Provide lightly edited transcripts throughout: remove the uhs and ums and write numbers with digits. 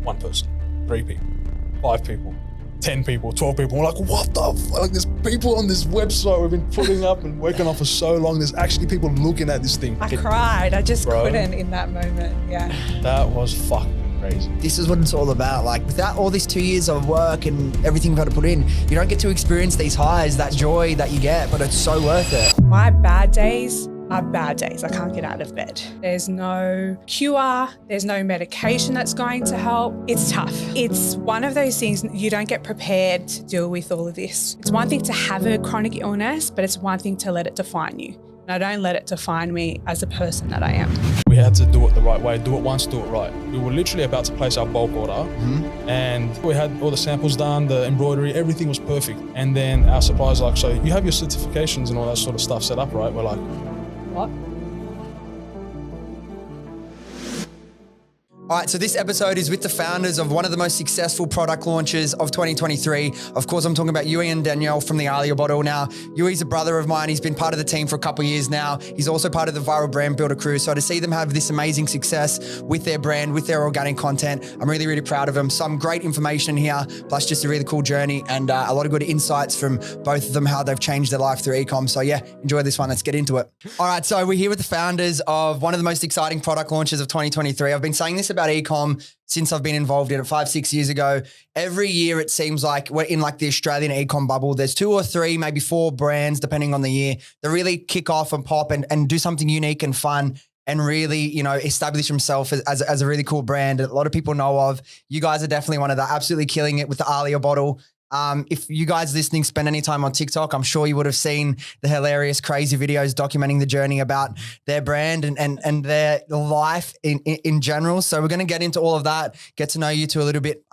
one person, 3 people, 5 people, 10 people, 12 people. We're like, what the fuck? Like, there's people on this website we've been putting up and working on for so long. There's actually people looking at this thing. I cried. I just couldn't in that moment. Yeah. That was fucking crazy. This is what it's all about. Like, without all these 2 years of work and everything we've had to put in, you don't get to experience these highs, that joy that you get, but it's so worth it. My bad days are bad days. I can't get out of bed. There's no cure. There's no medication that's going to help. It's tough. It's one of those things you don't get prepared to deal with all of this. It's one thing to have a chronic illness, but it's one thing to let it define you. And I don't let it define me as a person that I am. We had to do it the right way, do it once, do it right. We were literally about to place our bulk order and we had all the samples done, the embroidery, everything was perfect. And then our supplier's like, so you have your certifications and all that sort of stuff set up, right? We're like, what? All right, so this episode is with the founders of one of the most successful product launches of 2023. Of course, I'm talking about Youi and Danielle from the Ailia Bottle. Now, Youi's a brother of mine. He's been part of the team for a couple of years now. He's also part of the Viral Brand Builder crew. So to see them have this amazing success with their brand, with their organic content, I'm really, really proud of them. Some great information here, plus just a really cool journey and a lot of good insights from both of them, how they've changed their life through Ecom. So yeah, enjoy this one. Let's get into it. All right, so we're here with the founders of one of the most exciting product launches of 2023. I've been saying this about Ecom since I've been involved in it 5-6 years ago. Every year it seems like we're in like the Australian Ecom bubble. There's 2 or 3, maybe 4 brands, depending on the year, that really kick off and pop and do something unique and fun and really, you know, establish themselves as a really cool brand that a lot of people know of. You guys are definitely one of that, absolutely killing it with the Ailia Bottle. If you guys listening spend any time on TikTok, I'm sure you would have seen the hilarious, crazy videos documenting the journey about their brand and their life in general. So we're going to get into all of that, get to know you two a little bit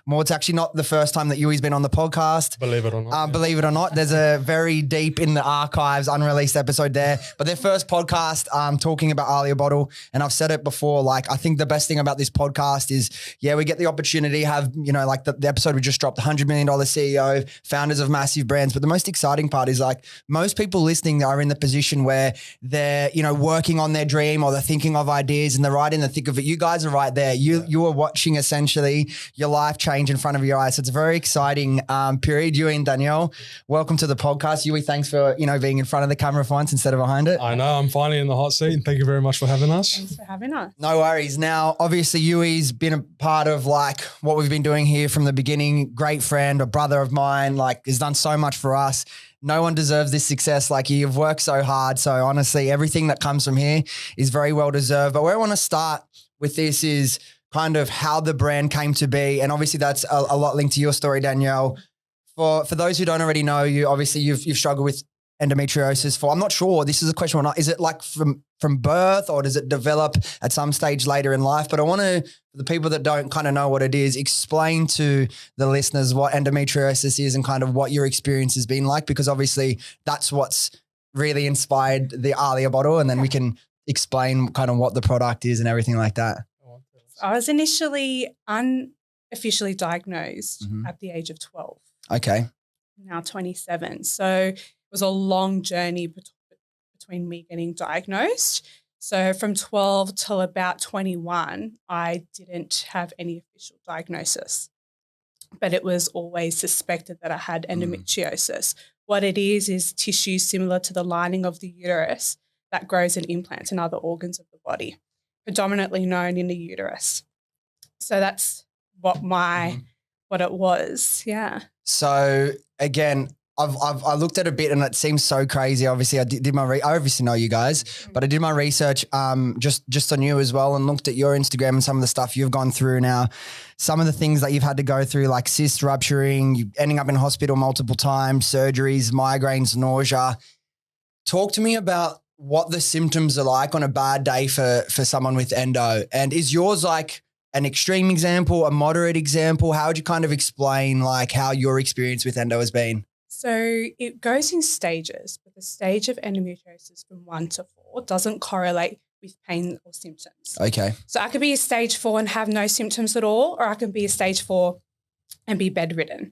more. It's actually not the first time that Youi's been on the podcast. Believe it or not. Believe it or not, there's a very deep in the archives, unreleased episode there. But their first podcast talking about Ailia Bottle. And I've said it before, like, I think the best thing about this podcast is, yeah, we get the opportunity to have, you know, like the episode we just dropped, $100 million CEO, founders of massive brands. But the most exciting part is, like, most people listening are in the position where they're, you know, working on their dream or they're thinking of ideas and they're right in the thick of it. You guys are right there. You are watching essentially your life change in front of your eyes. So it's a very exciting period. Youi and Danielle, welcome to the podcast. Youi, thanks for, you know, being in front of the camera for once instead of behind it. I know, I'm finally in the hot seat and thank you very much for having us. Thanks for having us. No worries. Now, obviously, Youi's been a part of like what we've been doing here from the beginning. Great friend, a brother of mine, like has done so much for us. No one deserves this success like you. You've worked so hard. So honestly, everything that comes from here is very well deserved. But where I want to start with this is kind of how the brand came to be. And obviously that's a lot linked to your story, Danielle. For those who don't already know you, obviously you've struggled with endometriosis for, I'm not sure this is a question or not. Is it like from birth or does it develop at some stage later in life? But I want to, for the people that don't kind of know what it is, explain to the listeners what endometriosis is and kind of what your experience has been like, because obviously that's what's really inspired the Ailia Bottle. And then we can explain kind of what the product is and everything like that. I was initially unofficially diagnosed at the age of 12. Okay. Now 27. So it was a long journey between me getting diagnosed. So from 12 till about 21, I didn't have any official diagnosis, but it was always suspected that I had endometriosis. What it is tissue similar to the lining of the uterus that grows and implants in other organs of the body, predominantly known in the uterus. So that's what what it was. Yeah. So again, I looked at a bit and it seems so crazy. Obviously, I did my I obviously know you guys, but I did my research just on you as well and looked at your Instagram and some of the stuff you've gone through now. Some of the things that you've had to go through, like cyst rupturing, you ending up in hospital multiple times, surgeries, migraines, nausea. Talk to me about what the symptoms are like on a bad day for someone with endo. And is yours like an extreme example, a moderate example? How would you kind of explain like how your experience with endo has been? So it goes in stages, but the stage of endometriosis from 1 to 4 doesn't correlate with pain or symptoms. Okay. So I could be a stage 4 and have no symptoms at all, or I can be a stage 4 and be bedridden.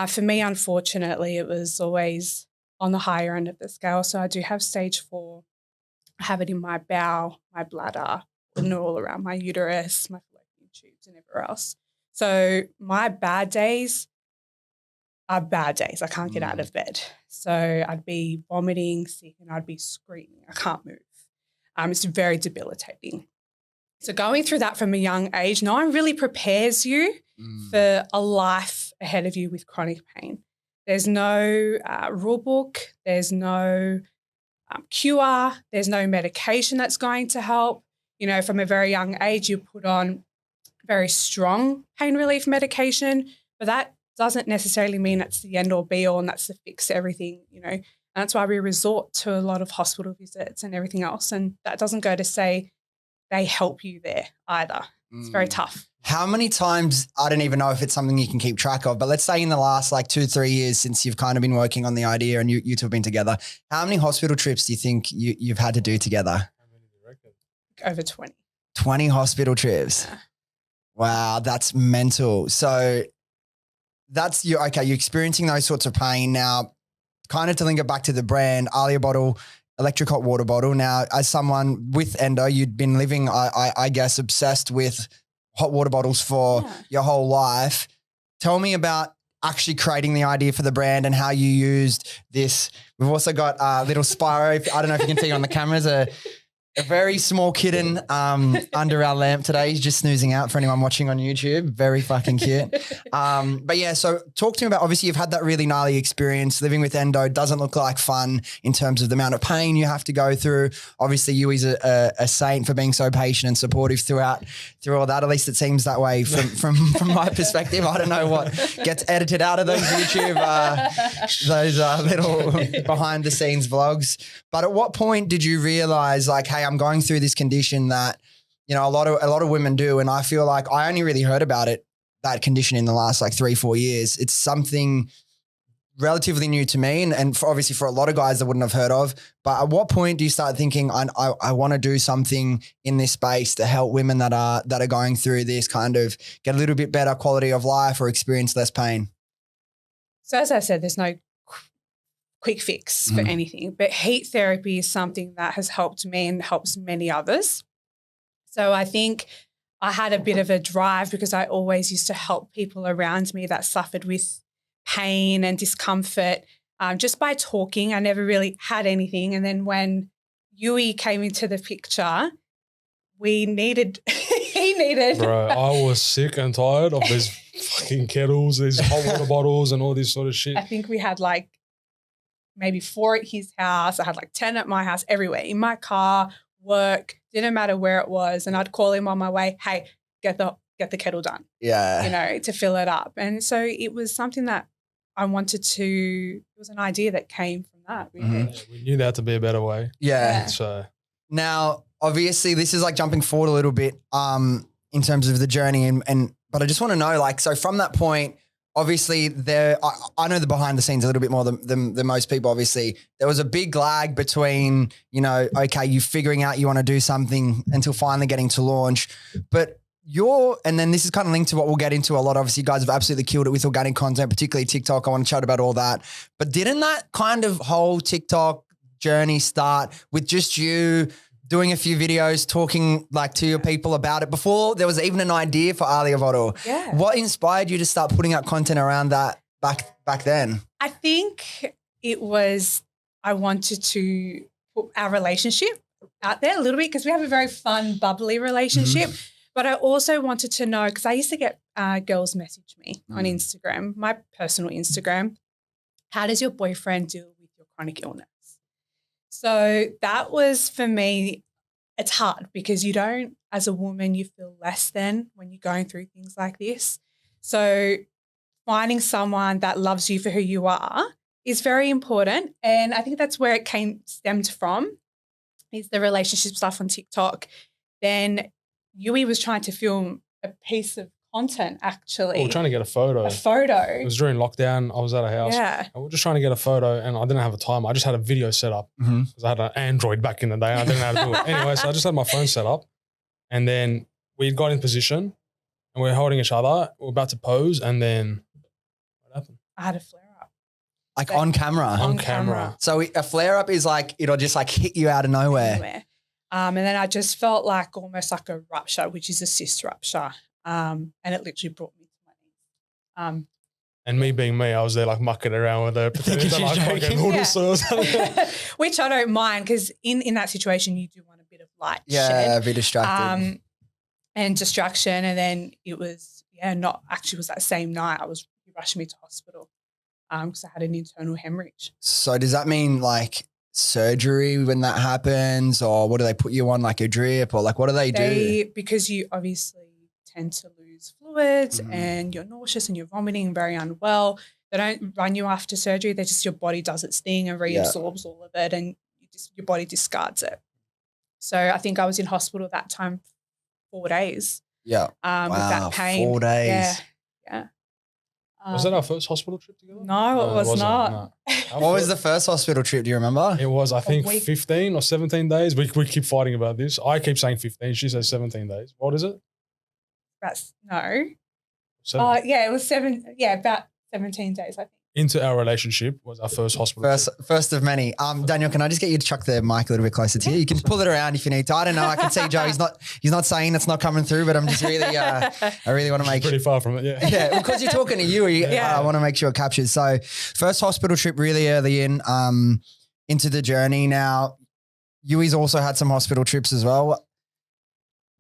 For me, unfortunately, it was always on the higher end of the scale. So I do have stage 4. I have it in my bowel, my bladder, and all around my uterus, my fallopian tubes and everywhere else. So my bad days are bad days. I can't get out of bed. So I'd be vomiting, sick, and I'd be screaming. I can't move. It's very debilitating. So going through that from a young age, no one really prepares you for a life ahead of you with chronic pain. There's no rule book. There's no cure. There's no medication that's going to help. You know, from a very young age, you put on very strong pain relief medication, but that doesn't necessarily mean that's the end all be all and that's the fix to everything, you know. And that's why we resort to a lot of hospital visits and everything else. And that doesn't go to say they help you there either. It's very tough. How many times, I don't even know if it's something you can keep track of, but let's say in the last like 2-3 years since you've kind of been working on the idea and you two have been together, how many hospital trips do you think you've had to do together? How many do you reckon? Over 20. 20 hospital trips. Yeah. Wow, that's mental. So that's you're experiencing those sorts of pain now. Kind of to link it back to the brand, Ailia Bottle, electric hot water bottle. Now, as someone with endo, you'd been living, I guess, obsessed with hot water bottles for your whole life. Tell me about actually creating the idea for the brand and how you used this. We've also got little Spyro. I don't know if you can see on the cameras, a very small kitten under our lamp today. He's just snoozing out for anyone watching on YouTube. Very fucking cute. But yeah, so talk to me about, obviously you've had that really gnarly experience. Living with endo doesn't look like fun in terms of the amount of pain you have to go through. Obviously Youi's a saint for being so patient and supportive through all that. At least it seems that way from my perspective. I don't know what gets edited out of those YouTube, those little behind the scenes vlogs. But at what point did you realize like, hey, I'm going through this condition that, you know, a lot of women do. And I feel like I only really heard about that condition in the last like 3-4 years. It's something relatively new to me and obviously for a lot of guys that wouldn't have heard of. But at what point do you start thinking, I want to do something in this space to help women that are going through this, kind of get a little bit better quality of life or experience less pain? So as I said, there's no quick fix for anything, but heat therapy is something that has helped me and helps many others. So I think I had a bit of a drive because I always used to help people around me that suffered with pain and discomfort just by talking. I never really had anything. And then when Youi came into the picture, he needed Bro, I was sick and tired of these fucking kettles, these hot water bottles and all this sort of shit. I think we had like maybe 4 at his house. I had like 10 at my house, everywhere, in my car, work, didn't matter where it was. And I'd call him on my way, hey, get the kettle done. Yeah. You know, to fill it up. And so it was something that I wanted to, it was an idea that came from that. Really. Yeah, we knew there had to be a better way. Yeah. So now, obviously this is like jumping forward a little bit in terms of the journey but I just want to know, like, so from that point, obviously I know the behind the scenes a little bit more than most people. Obviously there was a big lag between, you know, okay, you figuring out you want to do something until finally getting to launch. But and then this is kind of linked to what we'll get into a lot. Obviously you guys have absolutely killed it with organic content, particularly TikTok. I want to chat about all that. But didn't that kind of whole TikTok journey start with just you doing a few videos, talking like to your people about it before there was even an idea for Ailia Bottle? Yeah. What inspired you to start putting out content around that back then? I think it was, I wanted to put our relationship out there a little bit because we have a very fun, bubbly relationship. But I also wanted to know, because I used to get girls message me on Instagram, my personal Instagram, how does your boyfriend deal with your chronic illness? So that was, for me, it's hard because you don't, as a woman, you feel less than when you're going through things like this. So finding someone that loves you for who you are is very important. And I think that's where it stemmed from, is the relationship stuff on TikTok. Then Youi was trying to film a piece of content, actually. We were trying to get a photo. It was during lockdown. I was at a house. Yeah. And we were just trying to get a photo and I didn't have a timer. I just had a video set up because I had an Android back in the day and I didn't know how to do it. Anyway, so I just had my phone set up and then we got in position and we were holding each other. We were about to pose and then what happened? I had a flare up. Like on camera? On camera. So a flare up is like, it'll just like hit you out of nowhere. And then I just felt like almost like a rupture, which is a cyst rupture. And it literally brought me to my knees. And me being me, I was there like mucking around with her, pretending to like fucking noodle sauce. Which I don't mind, because in that situation you do want a bit of light Yeah, shed. a bit distracted. And distraction. And then it was, was that same night you rushed me to hospital because I had an internal hemorrhage. So does that mean like surgery when that happens, or what do they put you on, like a drip, or like what do they do? Because you obviously tend to lose fluids and you're nauseous and you're vomiting and very unwell. They don't run you after surgery. They just, your body does its thing and reabsorbs all of it, and your body discards it. So I think I was in hospital that time 4 days. Yeah. With that pain. 4 days. Yeah. Was that our first hospital trip together? No, it was not. No. What was the first hospital trip? Do you remember? It was, I think, 15 or 17 days. We keep fighting about this. I keep saying 15. She says 17 days. What is it? No. 7. It was 7. Yeah, about 17 days, I think. Into our relationship was our first hospital trip. First of many. Daniel, can I just get you to chuck the mic a little bit closer to you? You can pull it around if you need to. I don't know. I can see Joe. He's not saying it's not coming through, but I'm just really, I really want to make pretty far from it. Yeah. Yeah. Because you're talking to Youi, I want to make sure it captures. So first hospital trip really early into the journey. Now, Youi's also had some hospital trips as well.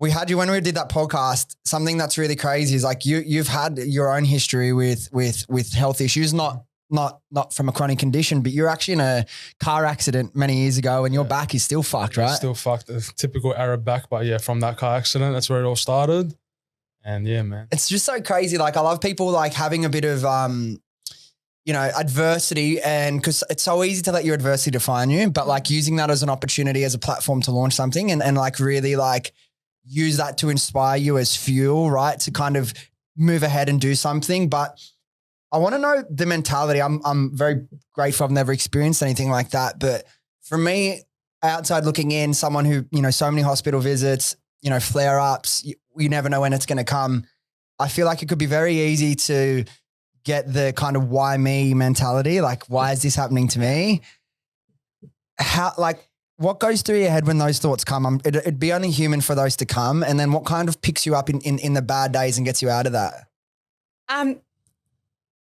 We had you when we did that podcast. Something that's really crazy is like you've had your own history with health issues, not from a chronic condition, but you're actually in a car accident many years ago, and your back is still fucked, right? Still fucked. A typical Arab back, but yeah, from that car accident, that's where it all started. And yeah, man, it's just so crazy. Like I love people like having a bit of adversity, and because it's so easy to let your adversity define you, but like using that as an opportunity, as a platform to launch something, and like really like use that to inspire you as fuel, right? To kind of move ahead and do something. But I want to know the mentality. I'm very grateful. I've never experienced anything like that. But for me, outside looking in, someone who, so many hospital visits, flare-ups, you never know when it's going to come. I feel like it could be very easy to get the kind of why me mentality. Like, why is this happening to me? What goes through your head when those thoughts come? It'd be only human for those to come. And then what kind of picks you up in the bad days and gets you out of that?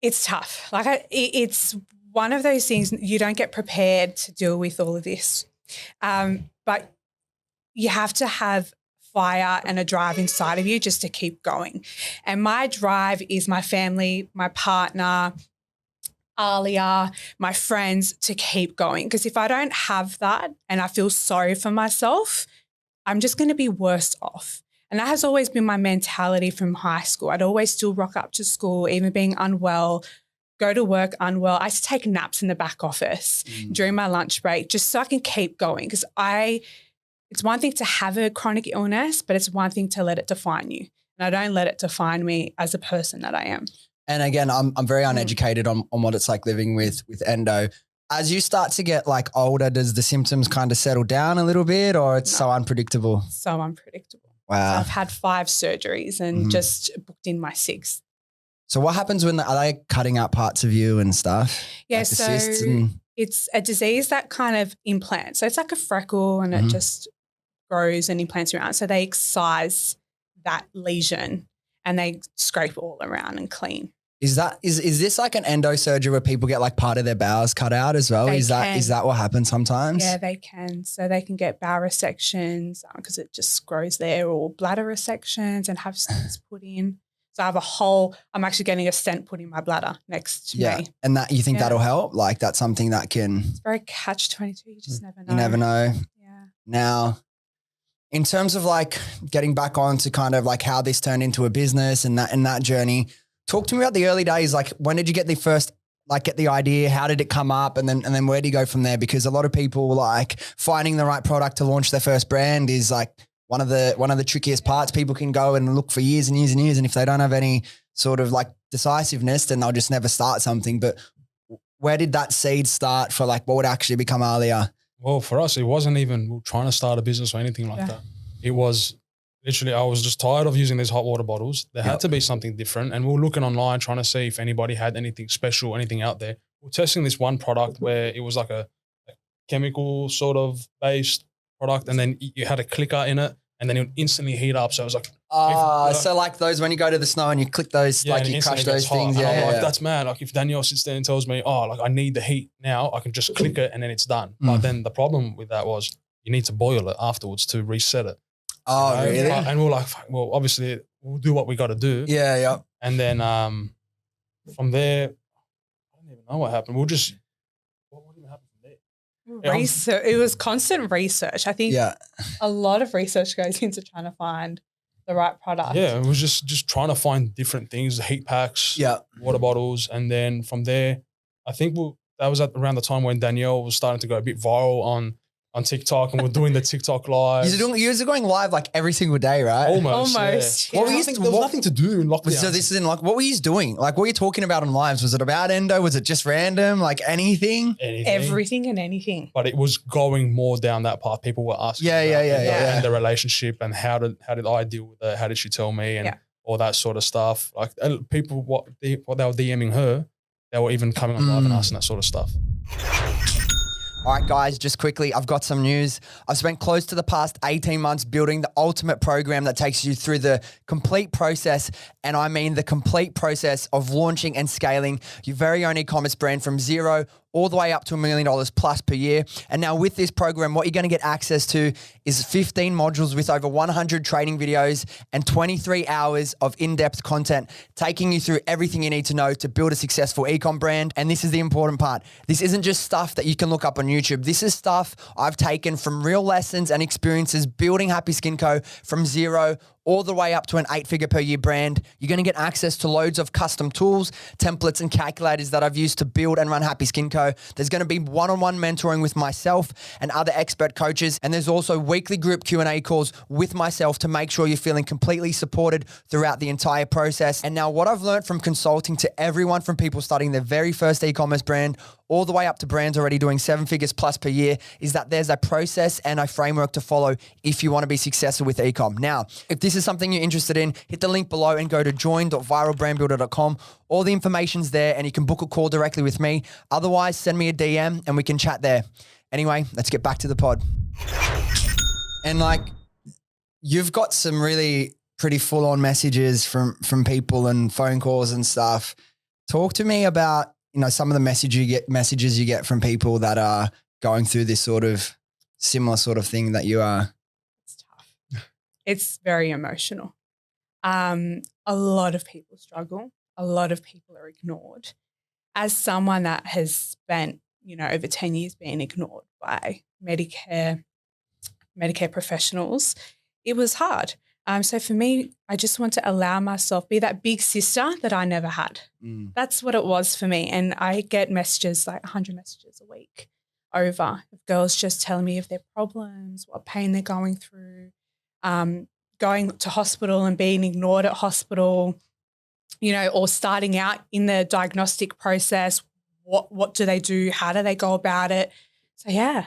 It's tough. Like it's one of those things, you don't get prepared to deal with all of this. But you have to have fire and a drive inside of you just to keep going. And my drive is my family, my partner, Ailia, my friends, to keep going. Because if I don't have that and I feel sorry for myself, I'm just going to be worse off. And that has always been my mentality from high school. I'd always still rock up to school, even being unwell, go to work unwell. I used to take naps in the back office during my lunch break just so I can keep going. Because it's one thing to have a chronic illness, but it's one thing to let it define you. And I don't let it define me as a person that I am. And again, I'm very uneducated on what it's like living with endo. As you start to get like older, does the symptoms kind of settle down a little bit, or it's so unpredictable? So unpredictable. Wow. So I've had 5 surgeries and just booked in my 6th. So what happens when are they cutting out parts of you and stuff? Yeah, like so it's a disease that kind of implants. So it's like a freckle and it just grows and implants around. So they excise that lesion and they scrape all around and clean. Is this like an endo surgery where people get like part of their bowels cut out as well? Is that what happens sometimes? Yeah, they can. So they can get bowel resections because it just grows there, or bladder resections and have stents put in. So I have I'm actually getting a stent put in my bladder next to me. And that you think that'll help? Like that's something that can. It's very catch-22. You just never know. You never know. Yeah. Now, in terms of like getting back on to kind of like how this turned into a business and that journey, talk to me about the early days. Like when did you get the idea? How did it come up? And then where do you go from there? Because a lot of people like finding the right product to launch their first brand is like one of the trickiest parts. People can go and look for years and years and years. And if they don't have any sort of like decisiveness, then they'll just never start something. But where did that seed start for like what would actually become Ailia? Well, for us, it wasn't even trying to start a business or anything like that. It was literally, I was just tired of using these hot water bottles. There had to be something different. And we were looking online trying to see if anybody had anything special, anything out there. We were testing this one product where it was like a chemical sort of based product. And then you had a clicker in it and then it would instantly heat up. So it was like So like those when you go to the snow and you click those, like and you crush instantly it those gets hot. things. And I'm Yeah, like, yeah. that's mad. Like if Danielle sits there and tells me, oh, like I need the heat now, I can just click it and then it's done. But then the problem with that was you need to boil it afterwards to reset it. Oh, you know? really? And we're like, fuck, well, obviously we'll do what we got to do. Yeah, yeah. And then from there, I don't even know what happened. What even happened from there? Research. It was constant research. I think a lot of research goes into trying to find the right product. Yeah, it was just trying to find different things, heat packs, water bottles. And then from there, I think that was at around the time when Danielle was starting to go a bit viral on TikTok, and we're doing the TikTok live. You were going live like every single day, right? Almost. Yeah. What were you, there was nothing to do in lockdown. So this is in like, what were you doing? Like, what were you talking about on lives? Was it about endo? Was it just random? Like anything? Everything and anything. But it was going more down that path. People were asking and the relationship and how did I deal with it? How did she tell me? And all that sort of stuff. Like people, what they were DMing her, they were even coming on live and asking that sort of stuff. All right, guys, just quickly, I've got some news. I've spent close to the past 18 months building the ultimate program that takes you through the complete process, and I mean the complete process of launching and scaling your very own e-commerce brand from zero all the way up to $1 million plus per year. And now with this program, what you're going to get access to is 15 modules with over 100 training videos and 23 hours of in-depth content, taking you through everything you need to know to build a successful e-com brand. And this is the important part. This isn't just stuff that you can look up on YouTube. This is stuff I've taken from real lessons and experiences building Happy Skin Co. from zero all the way up to an 8-figure per year brand. You're going to get access to loads of custom tools, templates, and calculators that I've used to build and run Happy Skin Co. There's going to be one-on-one mentoring with myself and other expert coaches. And there's also weekly group Q&A calls with myself to make sure you're feeling completely supported throughout the entire process. And now what I've learned from consulting to everyone from people starting their very first e-commerce brand all the way up to brands already doing 7 figures plus per year is that there's a process and a framework to follow if you want to be successful with ecom. Now, if this is something you're interested in, hit the link below and go to join.viralbrandbuilder.com. All the information's there and you can book a call directly with me. Otherwise, send me a DM and we can chat there. Anyway, let's get back to the pod. And like, you've got some really pretty full-on messages from people and phone calls and stuff. Talk to me about, some of the messages you get from people that are going through this sort of similar sort of thing that you are. It's tough. It's very emotional. A lot of people struggle. A lot of people are ignored. As someone that has spent, over 10 years being ignored by Medicare professionals, it was hard. So for me, I just want to allow myself be that big sister that I never had. That's what it was for me. And I get messages, like 100 messages a week over of girls just telling me of their problems, what pain they're going through, going to hospital and being ignored at hospital, or starting out in the diagnostic process. What do they do? How do they go about it? So yeah,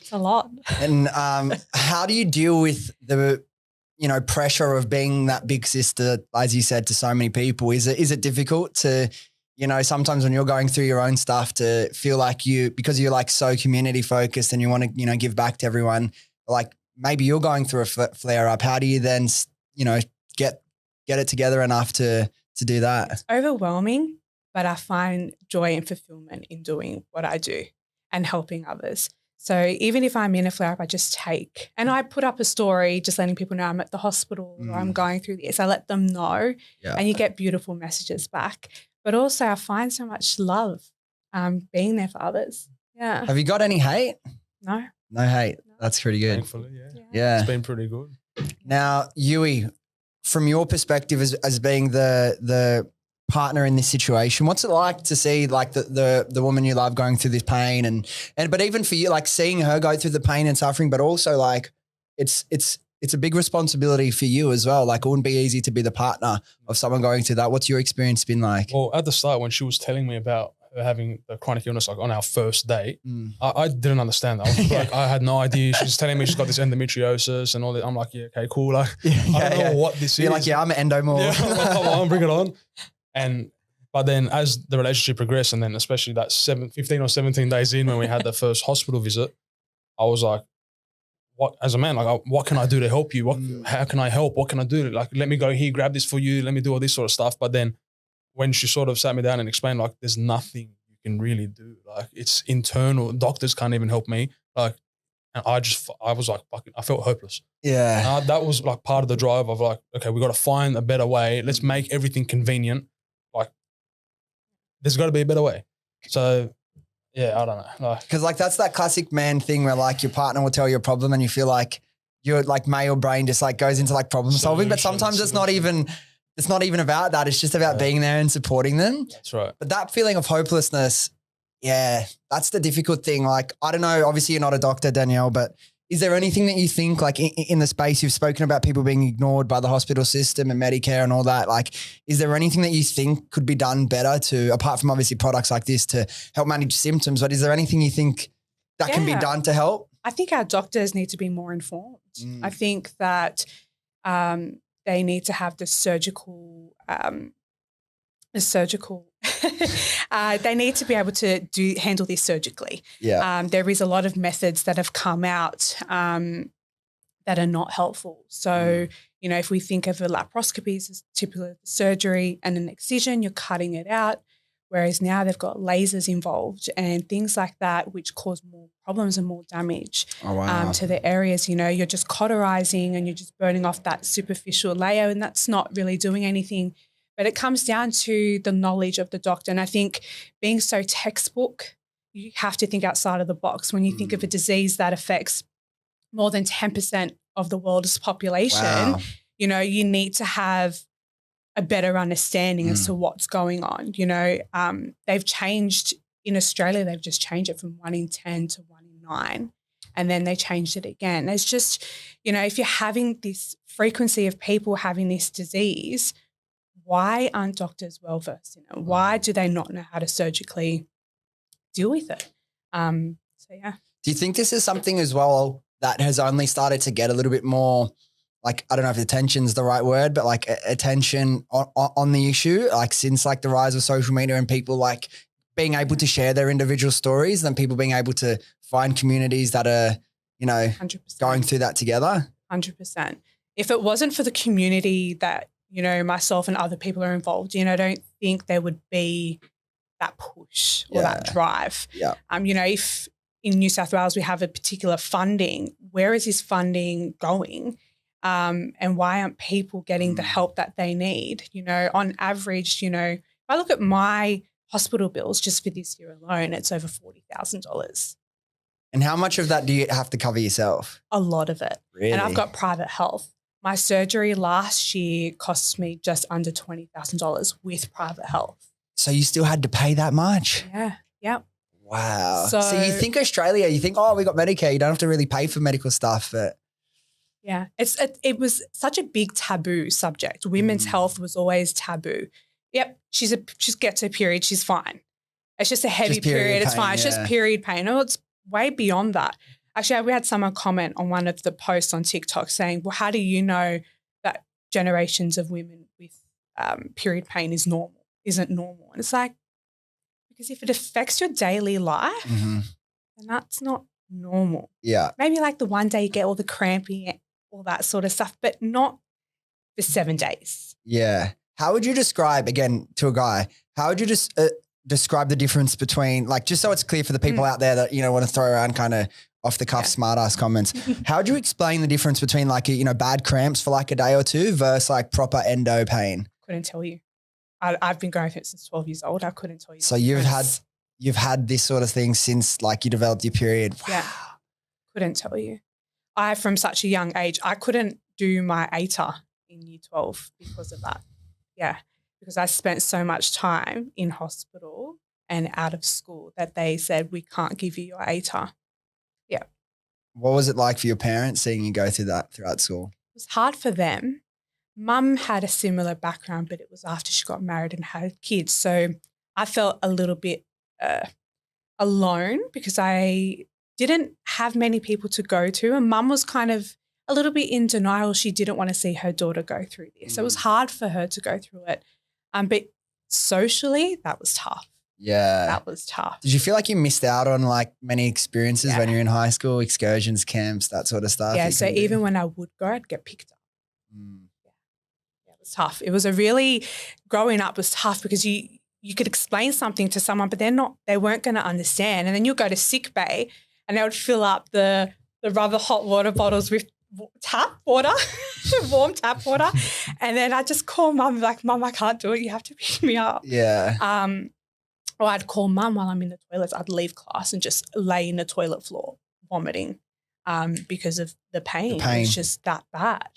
it's a lot. And how do you deal with the pressure of being that big sister, as you said, to so many people? Is it difficult to, sometimes when you're going through your own stuff to feel like because you're like so community focused and you want to, give back to everyone, like maybe you're going through a flare up. How do you then, get it together enough to do that? It's overwhelming, but I find joy and fulfillment in doing what I do and helping others. So even if I'm in a flare up, I just take, and I put up a story just letting people know I'm at the hospital or I'm going through this. I let them know and you get beautiful messages back. But also I find so much love being there for others. Yeah. Have you got any hate? No. No hate. That's pretty good. Thankfully, yeah. It's been pretty good. Now, Youi, from your perspective as being the partner in this situation, what's it like to see like the woman you love going through this pain and but even for you, like seeing her go through the pain and suffering, but also like it's a big responsibility for you as well. Like it wouldn't be easy to be the partner of someone going through that. What's your experience been like? Well, at the start when she was telling me about her having the chronic illness, like on our first date, I didn't understand that. I was like, I had no idea. She's telling me she's got this endometriosis and all that. I'm like, yeah, okay, cool. Like I don't know what this is. You're like, yeah, I'm an endomorph. Yeah, I'm like, come on, bring it on. But then as the relationship progressed, and then especially that 15 or 17 days in when we had the first hospital visit, I was like, what as a man, like, what can I do to help you? How can I help? What can I do? Like, let me go here, grab this for you. Let me do all this sort of stuff. But then when she sort of sat me down and explained, like, there's nothing you can really do. Like, it's internal. Doctors can't even help me. Like, and I was like, fucking, I felt hopeless. Yeah. That was like part of the drive of like, okay, we got to find a better way. Let's make everything convenient. Like, there's got to be a better way. So, yeah, I don't know. Because like that's that classic man thing where like your partner will tell you a problem and you feel like your like male brain just like goes into like problem solving. But sometimes it's not even about that. It's just about being there and supporting them. That's right. But that feeling of hopelessness, yeah, that's the difficult thing. Like, I don't know, obviously you're not a doctor, Danielle, but is there anything that you think like in the space you've spoken about people being ignored by the hospital system and Medicare and all that, like, is there anything that you think could be done better to, apart from obviously products like this to help manage symptoms, but is there anything you think that can be done to help? I think our doctors need to be more informed. I think that they need to have the surgical they need to be able to handle this surgically. Yeah. There is a lot of methods that have come out that are not helpful. So, you know, if we think of a laparoscopy as typical surgery and an excision, you're cutting it out. Whereas now they've got lasers involved and things like that, which cause more problems and more damage to the areas. You know, you're just cauterizing and you're just burning off that superficial layer, and that's not really doing anything. But it comes down to the knowledge of the doctor. And I think being so textbook, you have to think outside of the box. When you think of a disease that affects more than 10% of the world's population, you know, you need to have a better understanding as to what's going on. You know, they've changed in Australia, they've just changed it from 1 in 10 to 1 in 9. And then they changed it again. It's just, you know, if you're having this frequency of people having this disease, why aren't doctors well versed in it? Why do they not know how to surgically deal with it? So, yeah. Do you think this is something as well that has only started to get a little bit more, like, I don't know if attention's the right word, but like attention on the issue, like since like the rise of social media and people like being able to share their individual stories, and people being able to find communities that are, you know, 100%. going through that together? 100%. If it wasn't for the community that, you know, myself and other people are involved in, I don't think there would be that push or that drive. Yeah. You know, if in New South Wales we have a particular funding, where is this funding going? And why aren't people getting the help that they need? You know, on average, you know, if I look at my hospital bills just for this year alone, it's over $40,000. And how much of that do you have to cover yourself? A lot of it. Really? And I've got private health. My surgery last year cost me just under $20,000 with private health. So you still had to pay that much? Yeah. Yep. Wow. So you think Australia, you think, oh, we got Medicare, you don't have to really pay for medical stuff, but yeah, it was such a big taboo subject. Women's health was always taboo. Yep, she gets her period, she's fine. It's just a heavy period, it's fine. It's just period pain. No, it's way beyond that. Actually, we had someone comment on one of the posts on TikTok saying, well, how do you know that generations of women with period pain isn't normal? And it's like, because if it affects your daily life, then that's not normal. Yeah. Maybe like the one day you get all the cramping, all that sort of stuff, but not for 7 days. Yeah. How would you describe, again, to a guy, how would you just describe the difference between, like, just so it's clear for the people out there that, you know, want to throw around kind of off the cuff smart ass comments. How would you explain the difference between like, you know, bad cramps for like a day or two versus like proper endo pain? Couldn't tell you. I've been going through it since 12 years old. I couldn't tell you. So you've had this sort of thing since like you developed your period. Wow. Yeah. Couldn't tell you. From such a young age, I couldn't do my ATAR in year 12 because of that. Yeah. Because I spent so much time in hospital and out of school that they said, we can't give you your ATAR. Yeah. What was it like for your parents seeing you go through that throughout school? It was hard for them. Mum had a similar background, but it was after she got married and had kids. So I felt a little bit alone because I didn't have many people to go to, and Mum was kind of a little bit in denial. She didn't want to see her daughter go through this. So it was hard for her to go through it. But socially, that was tough. Yeah. That was tough. Did you feel like you missed out on like many experiences when you're in high school, excursions, camps, that sort of stuff? Yeah. So even when I would go, I'd get picked up. Yeah, it was tough. It was growing up was tough because you could explain something to someone, but they weren't going to understand. And then you'll go to sick bay and they would fill up the rubber hot water bottles with tap water, warm tap water. And then I'd just call mum, like, Mum, I can't do it. You have to pick me up. Yeah. Or I'd call mum while I'm in the toilets. I'd leave class and just lay in the toilet floor vomiting because of the pain. pain. It's just that bad.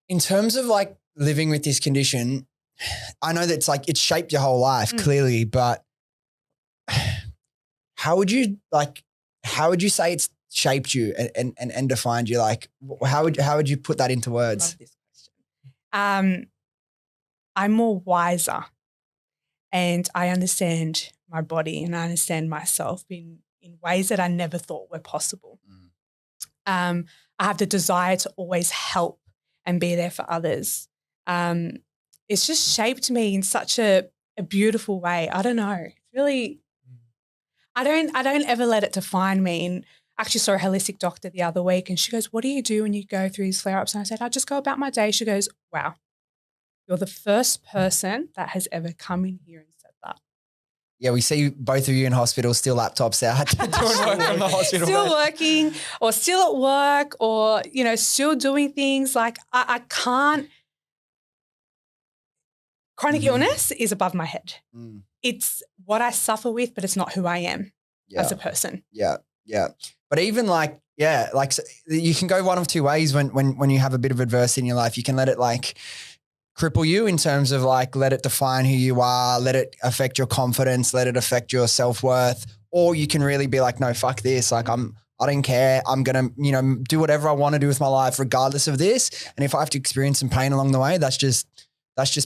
In terms of like living with this condition, I know that it's shaped your whole life clearly, but how would you say it's shaped you and defined you? Like, how would you put that into words? Love this question. I'm more wiser and I understand my body and I understand myself in ways that I never thought were possible. I have the desire to always help and be there for others. It's just shaped me in such a beautiful way. I don't know. It's really, I don't ever let it define me. And I actually saw a holistic doctor the other week and she goes, what do you do when you go through these flare-ups? And I said, I just go about my day. She goes, wow, you're the first person that has ever come in here and said that. Yeah, we see both of you in hospital, still laptops out, doing work from the hospital. Still working or still at work or, still doing things. Like I can't. Chronic illness is above my head. It's what I suffer with, but it's not who I am as a person. Yeah, yeah. But even like so you can go one of two ways when you have a bit of adversity in your life. You can let it like cripple you in terms of like let it define who you are, let it affect your confidence, let it affect your self-worth, or you can really be like, no, fuck this. Like I don't care. I'm going to, do whatever I want to do with my life regardless of this. And if I have to experience some pain along the way, that's just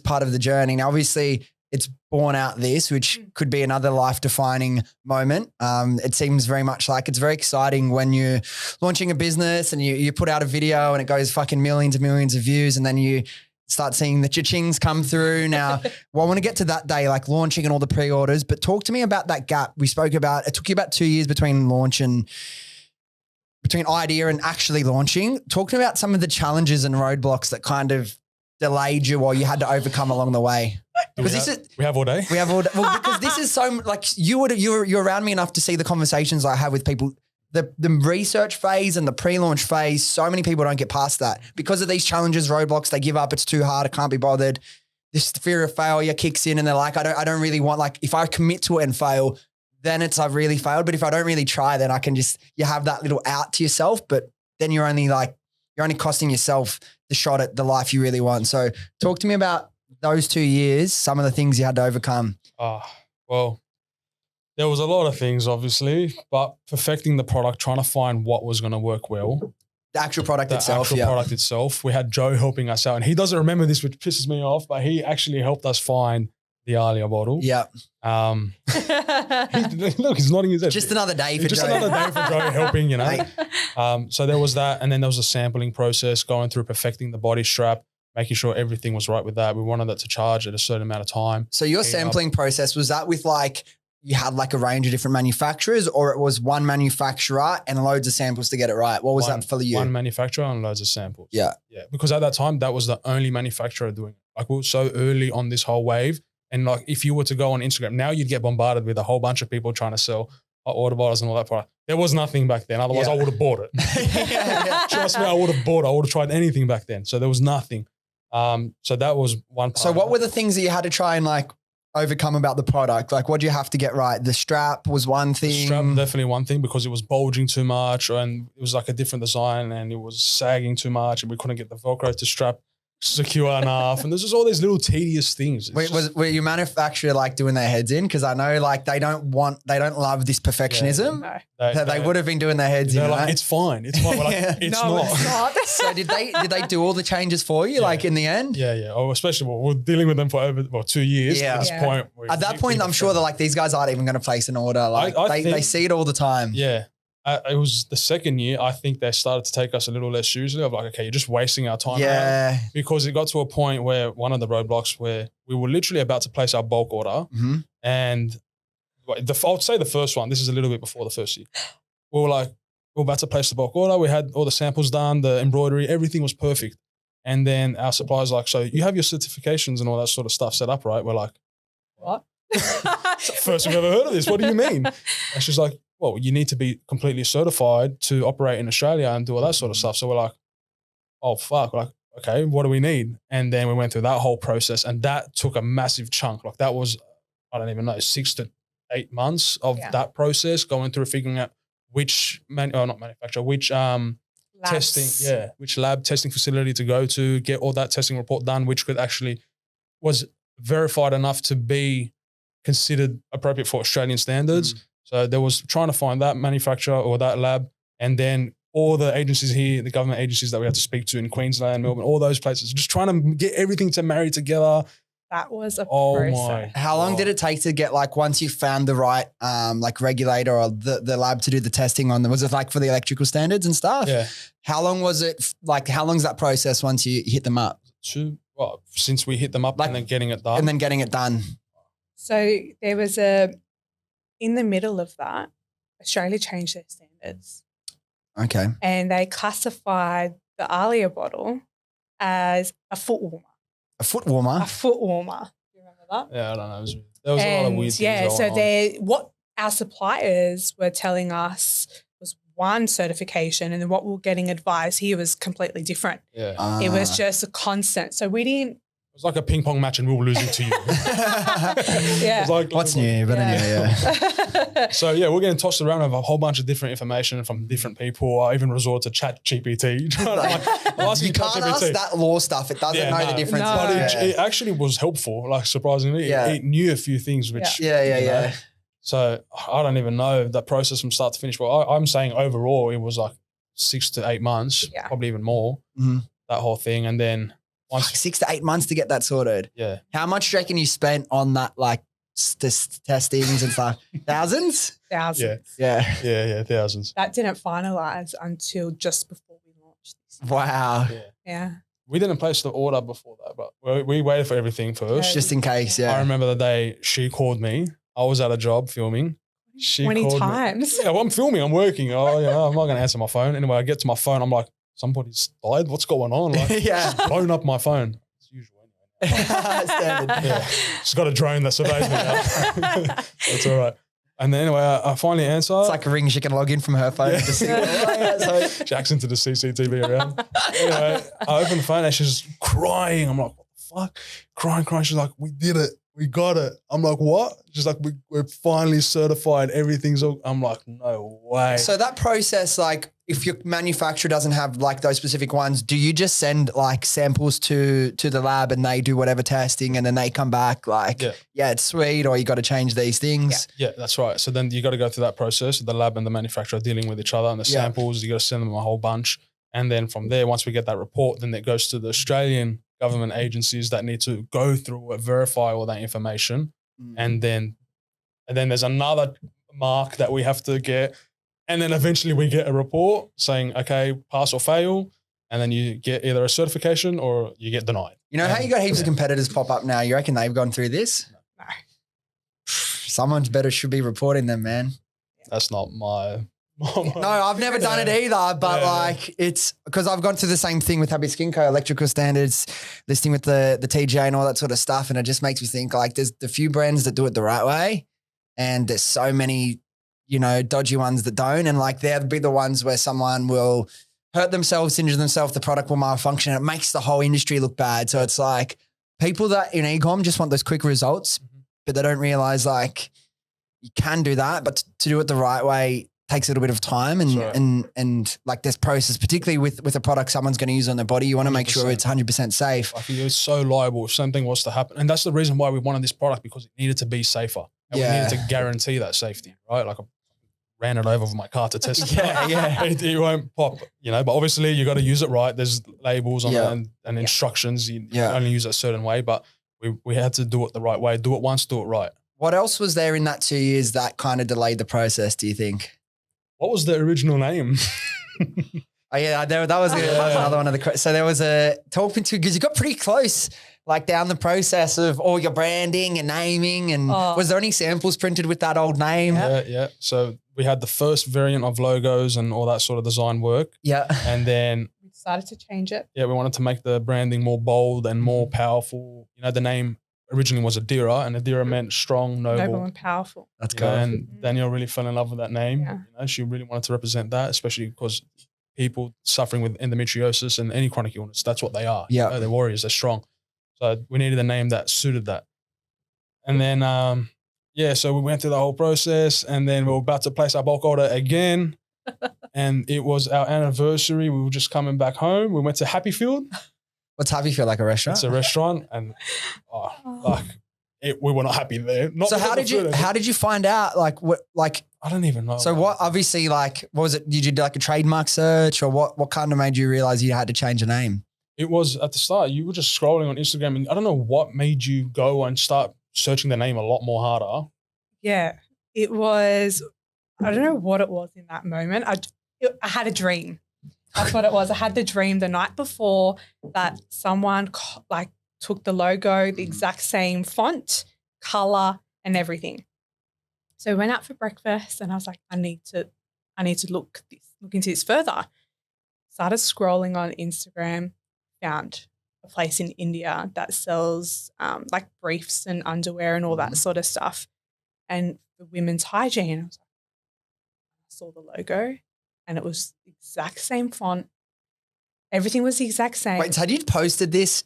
part of the journey. Now, obviously it's born out this, which could be another life-defining moment. It seems very much like it's very exciting when you're launching a business and you put out a video and it goes fucking millions and millions of views and then you start seeing the cha-chings come through. Now, well, I want to get to that day, like launching and all the pre-orders, but talk to me about that gap. We spoke about, it took you about 2 years between idea and actually launching. Talk to me about some of the challenges and roadblocks that kind of delayed you or you had to overcome along the way. Because we have all day. We have all day. Well, because this is so like you're around me enough to see the conversations I have with people. The research phase and the pre-launch phase, so many people don't get past that because of these challenges, roadblocks. They give up. It's too hard. I can't be bothered. This fear of failure kicks in, and they're like, I don't really want, like, if I commit to it and fail, then I've really failed. But if I don't really try, then I can you have that little out to yourself. But then you're only costing yourself the shot at the life you really want. So talk to me about those 2 years, some of the things you had to overcome. Well, there was a lot of things, obviously, but perfecting the product, trying to find what was going to work well. The actual product itself. Product itself. We had Joe helping us out, and he doesn't remember this, which pisses me off, but he actually helped us find the Ailia bottle. Yeah. Look, he's nodding his head. Just another day for Joe. Just another day for Joe helping, So there was that, and then there was a sampling process, going through perfecting the body strap, making sure everything was right with that. We wanted that to charge at a certain amount of time. So your sampling process, was that with like, you had like a range of different manufacturers, or it was one manufacturer and loads of samples to get it right? What was that for you? One manufacturer and loads of samples. Yeah. Yeah. Because at that time, that was the only manufacturer doing it. Like, we were so early on this whole wave. And like, if you were to go on Instagram, now you'd get bombarded with a whole bunch of people trying to sell hot water bottles and all that product. There was nothing back then. Otherwise, I would have bought it. Trust me, I would have bought it. I would have tried anything back then. So there was nothing. So that was one part. So what were the things that you had to try and like overcome about the product? Like, what do you have to get right? The strap was one thing. The strap, definitely one thing, because it was bulging too much and it was like a different design and it was sagging too much and we couldn't get the Velcro to strap secure enough. And there's just all these little tedious things. Were your manufacturer like doing their heads in? Because I know like they don't love this perfectionism. Yeah, they would have been doing their heads in. Like, it's fine. It's fine. We're like, it's not. So did they do all the changes for you? Like in the end? Yeah. Oh, especially we're dealing with them for over 2 years. Yeah. At this point. At that point, I'm sure that like these guys aren't even going to place an order. Like they see it all the time. Yeah. it was the second year, I think they started to take us a little less seriously of like, okay, you're just wasting our time. Yeah. Because it got to a point where one of the roadblocks where we were literally about to place our bulk order. And I'd say the first one, this is a little bit before the first year. We were about to place the bulk order. We had all the samples done, the embroidery, everything was perfect. And then our supplier's like, so you have your certifications and all that sort of stuff set up, right? We're like, What? it's the first we've ever heard of this. What do you mean? And she's like, well, you need to be completely certified to operate in Australia and do all that sort of stuff. So we're like, oh, fuck. We're like, okay, what do we need? And then we went through that whole process and that took a massive chunk. Like that was, I don't even know, 6 to 8 months of that process, going through figuring out which testing, which lab testing facility to go to, get all that testing report done, which could actually was verified enough to be considered appropriate for Australian standards. So there was trying to find that manufacturer or that lab, and then all the agencies here, the government agencies that we had to speak to in Queensland, Melbourne, all those places, just trying to get everything to marry together. That was a process. How long did it take to get like once you found the right like regulator or the lab to do the testing on them? Was it like for the electrical standards and stuff? Yeah. How long was it? Like how long's that process once you hit them up? Since we hit them up and then getting it done. So there was in the middle of that, Australia changed their standards. Okay. And they classified the Ailia bottle as a foot warmer. A foot warmer? A foot warmer. Do you remember that? Yeah, I don't know. There was a lot of weird things going on. What our suppliers were telling us was one certification, and then what we were getting advised here was completely different. Yeah. It was just a constant. So we didn't. It was like a ping pong match and we were losing to you. Yeah. It was like, what's new? But anyway, yeah. So yeah, we're getting tossed around with a whole bunch of different information from different people. I even resort to Chat GPT. You can't ask that law stuff. It doesn't know the difference. No. But it actually was helpful, like surprisingly. It knew a few things which... Yeah. So I don't even know that process from start to finish. But I'm saying overall it was like 6 to 8 months, probably even more, that whole thing. And then... 6 to 8 months to get that sorted. Yeah. How much do you reckon you spent on that, like testings and stuff? Thousands? Thousands. Yeah, thousands. That didn't finalize until just before we launched this. Wow. Yeah. We didn't place the order before that, but we waited for everything first. Just in case, I remember the day she called me. I was at a job filming. She 20 called times. Me. Yeah, well, I'm filming. I'm working. I'm not going to answer my phone. Anyway, I get to my phone. I'm like, somebody's died. What's going on? Like, she's blown up my phone. It's usual anyway. Standard. Yeah. She's got a drone that surveys me now. That's all right. And then anyway, I finally answer. It's like a ring. She can log in from her phone. To see She hacks into the CCTV around. Anyway, I open the phone and she's crying. I'm like, what the fuck? Crying. She's like, we did it. We got it. I'm like, what? She's like, we're finally certified. Everything's all. I'm like, no way. So that process, like, if your manufacturer doesn't have like those specific ones, do you just send like samples to the lab and they do whatever testing and then they come back like, it's sweet, or you got to change these things? Yeah, that's right. So then you got to go through that process. The lab and the manufacturer dealing with each other, and the samples, you got to send them a whole bunch. And then from there, once we get that report, then it goes to the Australian government agencies that need to go through and verify all that information. And then there's another mark that we have to get. And then eventually we get a report saying, okay, pass or fail. And then you get either a certification or you get denied. You know how you got heaps of competitors pop up now? You reckon they've gone through this? No. Someone's better should be reporting them, man. That's not my... No, I've never done it either, but like it's because I've gone through the same thing with Happy Skin Co, electrical standards, listing with the TJ and all that sort of stuff. And it just makes me think like there's the few brands that do it the right way and there's so many, dodgy ones that don't. And like they'll be the ones where someone will hurt themselves, injure themselves, the product will malfunction. And it makes the whole industry look bad. So it's like people that in Ecom just want those quick results, but they don't realize like you can do that, but to do it the right way takes a little bit of time and like this process, particularly with a product someone's going to use on their body, you want to make sure it's 100% safe. I think it's so liable if something was to happen. And that's the reason why we wanted this product, because it needed to be safer. And we needed to guarantee that safety, right? Like I ran it over with my car to test it. It won't pop, but obviously you got to use it right. There's labels on it and instructions. You only use it a certain way, but we had to do it the right way. Do it once, do it right. What else was there in that 2 years that kind of delayed the process, do you think? what was the original name? Oh yeah, that was another one of the. So there was a talking to because you got pretty close, like down the process of all your branding and naming. And was there any samples printed with that old name? Yeah. So we had the first variant of logos and all that sort of design work. Yeah, and then We decided to change it. we wanted to make the branding more bold and more powerful. You know, the name originally was Adira, and Adira meant strong, Noble and powerful. that's You know, cool. and Danielle really fell in love with that name. Yeah. You know, she really wanted to represent that, especially because people suffering with endometriosis and any chronic illness, that's what they are. Yeah. You know, they're warriors, they're strong. So we needed a name that suited that. And then, so we went through the whole process, and then we were about to place our bulk order again. And it was our anniversary. We were just coming back home. We went to Happyfield. What's Happy Feel, like a restaurant? It's a restaurant, and we were not happy there. Not So because of food. how did you find out? Like what? Like I don't even know. so what? Obviously, like what was it? Did you do like a trademark search, or what? What kind of made you realize you had to change your name? It was at the start. You were just scrolling on Instagram, and I don't know what made you go and start searching the name a lot more harder. Yeah, it was. I don't know what it was in that moment. I had a dream. That's what it was. I had the dream the night before that someone took the logo, the exact same font, color, and everything. So we went out for breakfast, and I was like, I need to look into this further. Started scrolling on Instagram, found a place in India that sells like briefs and underwear and all that sort of stuff, and for women's hygiene. I was like, I saw the logo, and it was the exact same font. Everything was the exact same. Wait, so had you posted this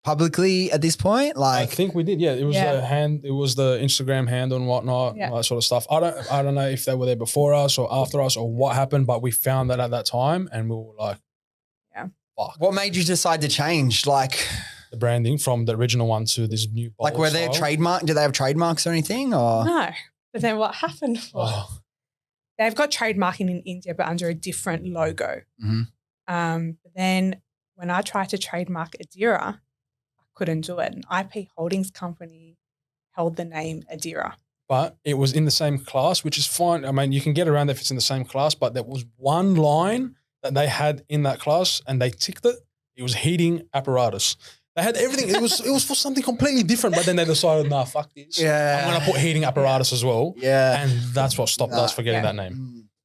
publicly at this point? I Like, think we did. Yeah, it was it was the Instagram handle and whatnot, all that sort of stuff. I don't know if they were there before us or after us or what happened, but we found that at that time, and we were like, fuck. what made you decide to change? Like, The branding from the original one to this new bold like were there style. trademark? Do they have trademarks or anything? Or No. But then what happened was Oh, they've got trademarking in India, but under a different logo. Mhm. But then when I tried to trademark Adira, I couldn't do it. An IP holdings company held the name Adira. but it was in the same class, which is fine. I mean, you can get around if it's in the same class, but there was one line that they had in that class, and they ticked it. It was heating apparatus. They had everything. It was for something completely different, but then they decided, nah, fuck this. Yeah. I'm going to put heating apparatus as well. Yeah. And that's what stopped us for getting Yeah. that name.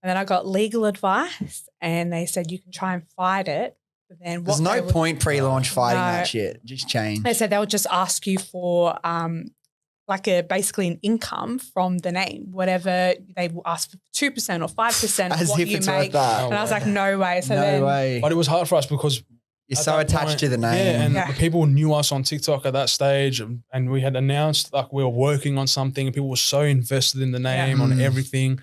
And then I got legal advice, and they said you can try and fight it. But then There's no point pre-launch fighting No. that shit. Just change. They said they'll just ask you for basically an income from the name, whatever they will ask for 2% or 5% of As what if you it's make. worth that. And I was like, no way. So no then way. But it was hard for us because You're at so that attached point- to the name. Yeah, and Yeah. people knew us on TikTok at that stage, and we had announced like we were working on something, and people were so invested in the name on everything.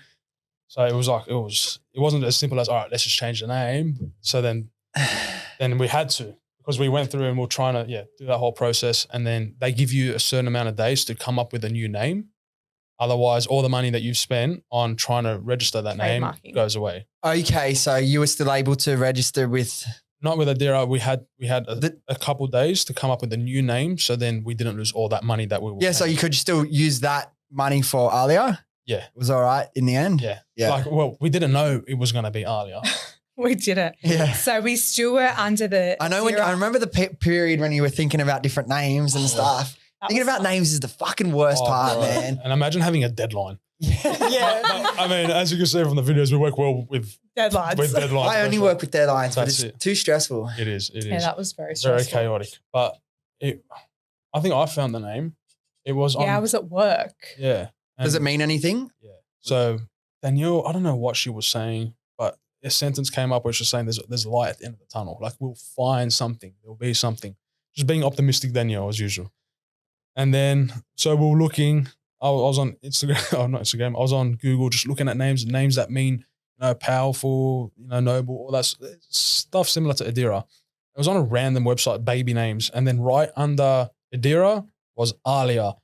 So it was like it wasn't as simple as, all right, let's just change the name. So then we had to, because we went through and we were trying to do that whole process, and then they give you a certain amount of days to come up with a new name. Otherwise, all the money that you've spent on trying to register that name Trademarking. goes away. Okay, so you were still able to register with. Not with Adira. We had a couple of days to come up with a new name, so then we didn't lose all that money that we were Yeah, so paying. you could still use that money for Ailia. Yeah. It was all right in the end. Yeah. Yeah. Like, well, we didn't know it was going to be Ailia. we did it. Yeah. So we still were under the. I know I remember the period when you were thinking about different names and stuff. That Thinking was about fun. names is the fucking worst Oh, part, bro. man. And imagine having a deadline. Yeah. I mean, as you can see from the videos, we work well with Deadlines. deadlines. I only work with deadlines, but That's it's it. too stressful. It is. Yeah, that was very very stressful. chaotic. But I think I found the name. It was on. Yeah, I was at work. Yeah. Does it mean anything? Yeah. So Danielle, I don't know what she was saying, but a sentence came up where she was saying there's light at the end of the tunnel. Like we'll find something. There'll be something. Just being optimistic, Danielle, as usual. And then, so we were looking, I was on Instagram, not Instagram, I was on Google just looking at names that mean, powerful, noble, all that stuff similar to Adira. It was on a random website, baby names. And then right under Adira was Ailia.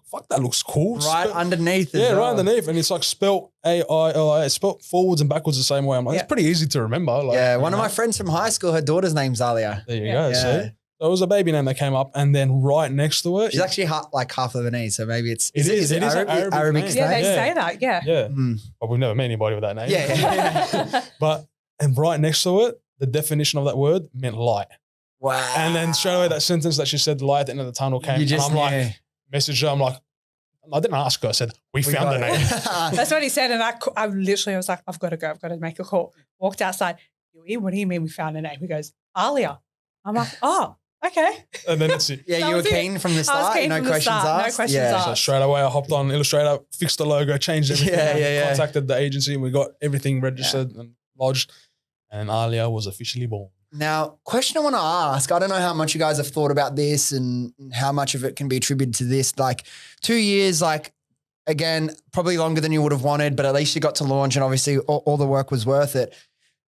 Fuck, that looks cool. Right underneath. as Yeah, well. right underneath. And it's like spelt A-I-L-I. It's spelt forwards and backwards the same way. I'm like, Yeah. it's pretty easy to remember. Like, Yeah, one of my friends from high school, her daughter's name's Ailia. There you Yeah. go. Yeah. See? So it was a baby name that came up, and then right next to it, She's actually half Lebanese, so maybe it's It is an Arabic name. Yeah, they name? say that. Yeah. yeah. But we've never met anybody with that name. Yeah. And right next to it, the definition of that word meant light. Wow. And then straight away that sentence that she said, light at the end of the tunnel came. You just and I'm knew. like, messaged her. I'm like, I didn't ask her. I said, we found the name. That's what he said. And I literally was like, I've got to go. I've got to make a call. Walked outside. What do you mean we found a name? He goes, Ailia. I'm like, oh, okay. And then that's it. Yeah, you were keen from the start. Keen No from the questions start, asked. no questions yeah. asked. So straight away, I hopped on Illustrator, fixed the logo, changed everything. Yeah. Contacted the agency, and we got everything registered and lodged. And Ailia was officially born. Now, question I want to ask, I don't know how much you guys have thought about this and how much of it can be attributed to this. Like 2 years, like, again, probably longer than you would have wanted, but at least you got to launch and obviously all the work was worth it.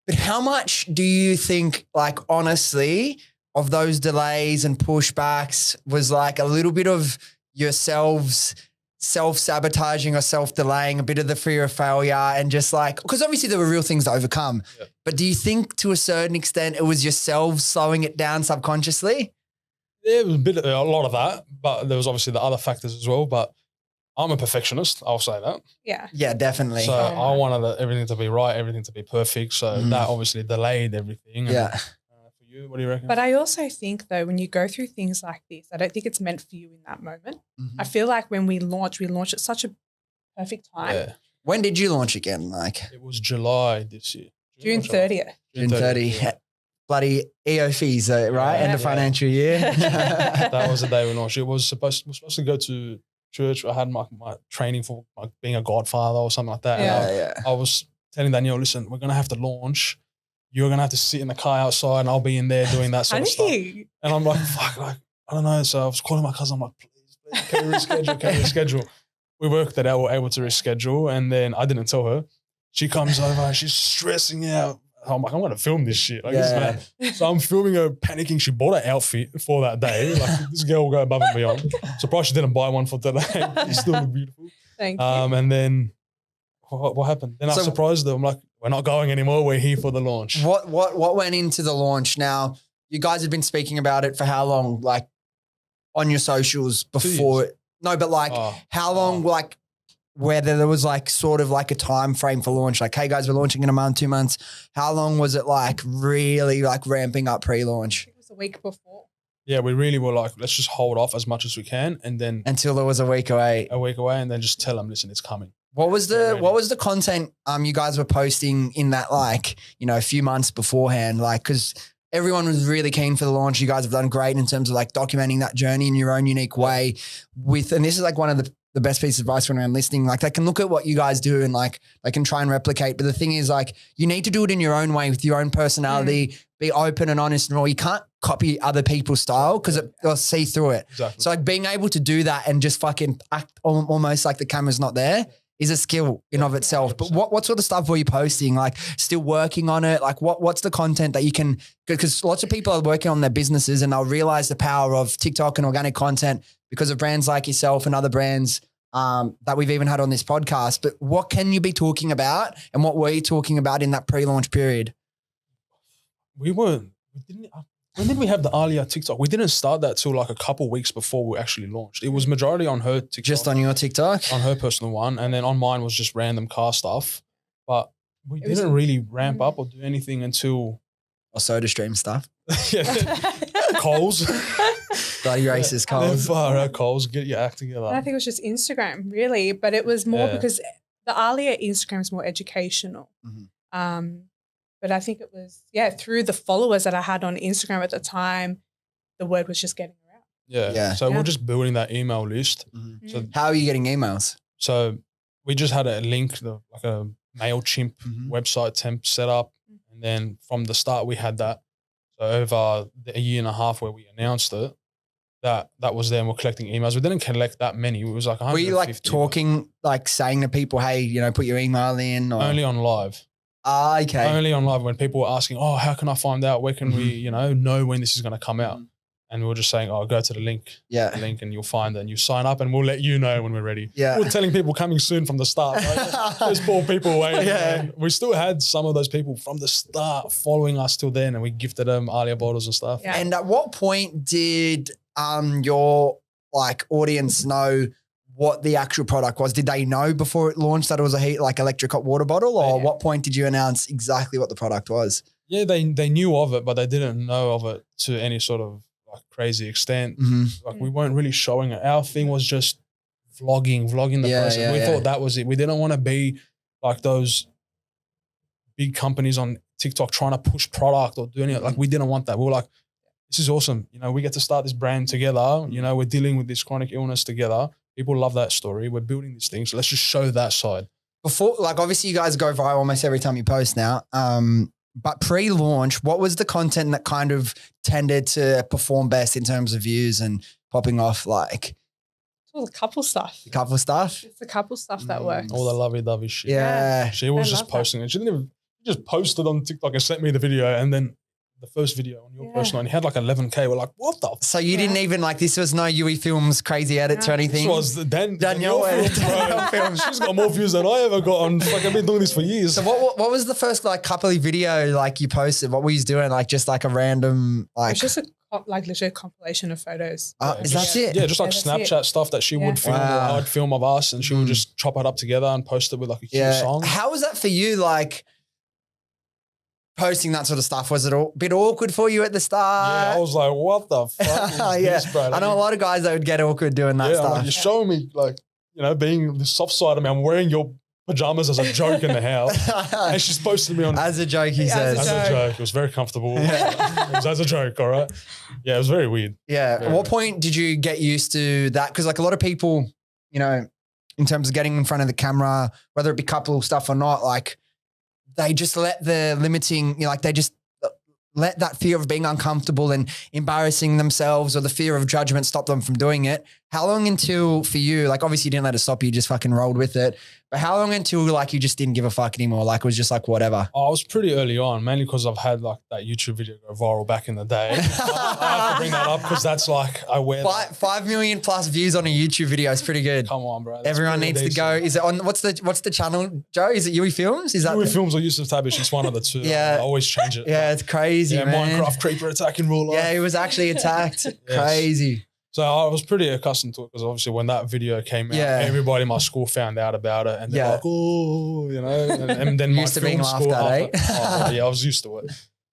But how much do you think, like, honestly, of those delays and pushbacks was like a little bit of yourselves self-sabotaging or self-delaying, a bit of the fear of failure and just like, because obviously there were real things to overcome, but do you think to a certain extent it was yourselves slowing it down subconsciously? There was a lot of that, but there was obviously the other factors as well. But I'm a perfectionist, I'll say that. Yeah. Yeah, definitely. So I wanted everything to be right, everything to be perfect. So that obviously delayed everything. Yeah. For you, what do you reckon? But I also think, though, when you go through things like this, I don't think it's meant for you in that moment. I feel like when we launch at such a perfect time. Yeah. When did you launch again? Like It was July this year. June 30th. June 30. Yeah. Bloody EO fees, right? End of financial year. That was the day we launched. We're supposed to go to church. I had my training for being a godfather or something like that. Yeah. And I was telling Danielle, listen, we're going to have to launch. You're going to have to sit in the car outside and I'll be in there doing that sort of stuff. And I'm like, fuck, like, I don't know. So I was calling my cousin. I'm like, please, can we reschedule? We worked it out. We were able to reschedule. And then I didn't tell her. She comes over and she's stressing out. I'm like, I'm going to film this shit. Like, this is mad. So I'm filming her panicking. She bought an outfit for that day. Like, this girl will go above and beyond. Surprised she didn't buy one for today. She still look beautiful. Thank you. And then what happened? Then I surprised her. I'm like, we're not going anymore. We're here for the launch. What went into the launch? Now, you guys have been speaking about it for how long? Like on your socials before? No, but like how long, like whether there was like sort of like a time frame for launch, like, hey guys, we're launching in a month, 2 months. How long was it like really like ramping up pre-launch? It was a week before. Yeah, we really were like, let's just hold off as much as we can. And then until it was a week away. And then just tell them, listen, it's coming. What was the content you guys were posting in that, like, you know, a few months beforehand? Like, because everyone was really keen for the launch. You guys have done great in terms of like documenting that journey in your own unique way and this is like one of the best pieces of advice when I'm listening. Like they can look at what you guys do and like they can try and replicate. But the thing is like, you need to do it in your own way with your own personality, be open and honest and raw. You can't copy other people's style because they'll see through it. Exactly. So like being able to do that and just fucking act almost like the camera's not there is a skill in of itself. 100%. But what sort of stuff were you posting? Like still working on it? Like what's the content that you can, because lots of people are working on their businesses and they'll realize the power of TikTok and organic content because of brands like yourself and other brands that we've even had on this podcast. But what can you be talking about and what were you talking about in that pre-launch period? When did we have the Ailia TikTok? We didn't start that till like a couple weeks before we actually launched. It was majority on her TikTok. Just on your TikTok? On her personal one. And then on mine was just random car stuff. But we didn't really ramp up or do anything until... Or SodaStream stuff. Coles. Bloody racist Coles. Far out Coles. Get your act together. I think it was just Instagram, really. But it was more because the Ailia Instagram is more educational. Mm-hmm. But I think it was, through the followers that I had on Instagram at the time, the word was just getting around. Yeah. So we're just building that email list. Mm-hmm. So how are you getting emails? So we just had a link, like a MailChimp website temp set up. And then from the start, we had that. So over a year and a half where we announced it, that was there and we're collecting emails. We didn't collect that many. It was like 150. Were you like talking, like saying to people, hey, you know, put your email in? Or? Only on live. Okay. Only on live when people were asking, oh, how can I find out? Where can we, know when this is going to come out? And we were just saying, go to the link, and you'll find it and you sign up and we'll let you know when we're ready. Yeah. We were telling people coming soon from the start. Right? There's poor people waiting. And we still had some of those people from the start following us till then, and we gifted them Ailia bottles and stuff. Yeah. And at what point did your like audience know what the actual product was? Did they know before it launched that it was a electric hot water bottle, or what point did you announce exactly what the product was? Yeah, they knew of it, but they didn't know of it to any sort of like crazy extent. Like we weren't really showing it. Our thing was just vlogging the process. We thought that was it. We didn't want to be like those big companies on TikTok trying to push product or do anything. Like we didn't want that. We were like, this is awesome. You know, we get to start this brand together. You know, we're dealing with this chronic illness together. People love that story. We're building these things. So let's just show that side. Before, like obviously you guys go viral almost every time you post now. But pre-launch, what was the content that kind of tended to perform best in terms of views and popping off? Like, It was a couple stuff. a couple of stuff? It's a couple stuff that works. All the lovey-dovey shit. Yeah. She was I just love posting it. She just posted on TikTok and sent me the video, and then the first video on your personal, and he had like 11K. We're like, what the? So you didn't even like, this was no Youi Films crazy edits or anything? This was the Danielle Wehbe, bro. She's got more views than I ever got on. Like I've been doing this for years. So what was the first like coupley video like you posted? What were you doing? Like just like a random like? It's just literally a compilation of photos. Is that it? Yeah, just like that's Snapchat stuff that she would film, or I'd film of us, and she would just chop it up together and post it with like a cute song. How was that for you? Like posting that sort of stuff, was it a bit awkward for you at the start? Yeah, I was like, what the fuck is this, bro? Like, I know a lot of guys that would get awkward doing that stuff. Like, you're showing me like, you know, being the soft side of me. I'm wearing your pajamas as a joke in the house. And she's posted me on. As a joke, he says. As a joke. It was very comfortable. It was as a joke, all right? Yeah, it was very weird. Yeah. Very At what weird. point did you get used to that? Because like a lot of people, you know, in terms of getting in front of the camera, whether it be couple stuff or not, like they just let the limiting, you know, like they just let that fear of being uncomfortable and embarrassing themselves or the fear of judgment stop them from doing it. How long until for you, like obviously you didn't let it stop you, just fucking rolled with it. But how long until like you just didn't give a fuck anymore? Like it was just like whatever. I was pretty early on, mainly because I've had like that YouTube video go viral back in the day. I have to bring that up because that's like, I wear that. 5 million plus views on a YouTube video is pretty good. Come on, bro. That's Everyone pretty needs to go. decent. Is it on, what's the channel, Joe? Is it Youi Films? Is that Youi Films or Youi Tabbiche? It's one of the two. Yeah. I always change it. Yeah, it's crazy, Yeah, man. Minecraft creeper attacking real life. Yeah, he was actually attacked. Crazy. So I was pretty accustomed to it because obviously when that video came out, everybody in my school found out about it and they're like, oh, you know, and then my Used to being film laughed school at, after, I was used to it.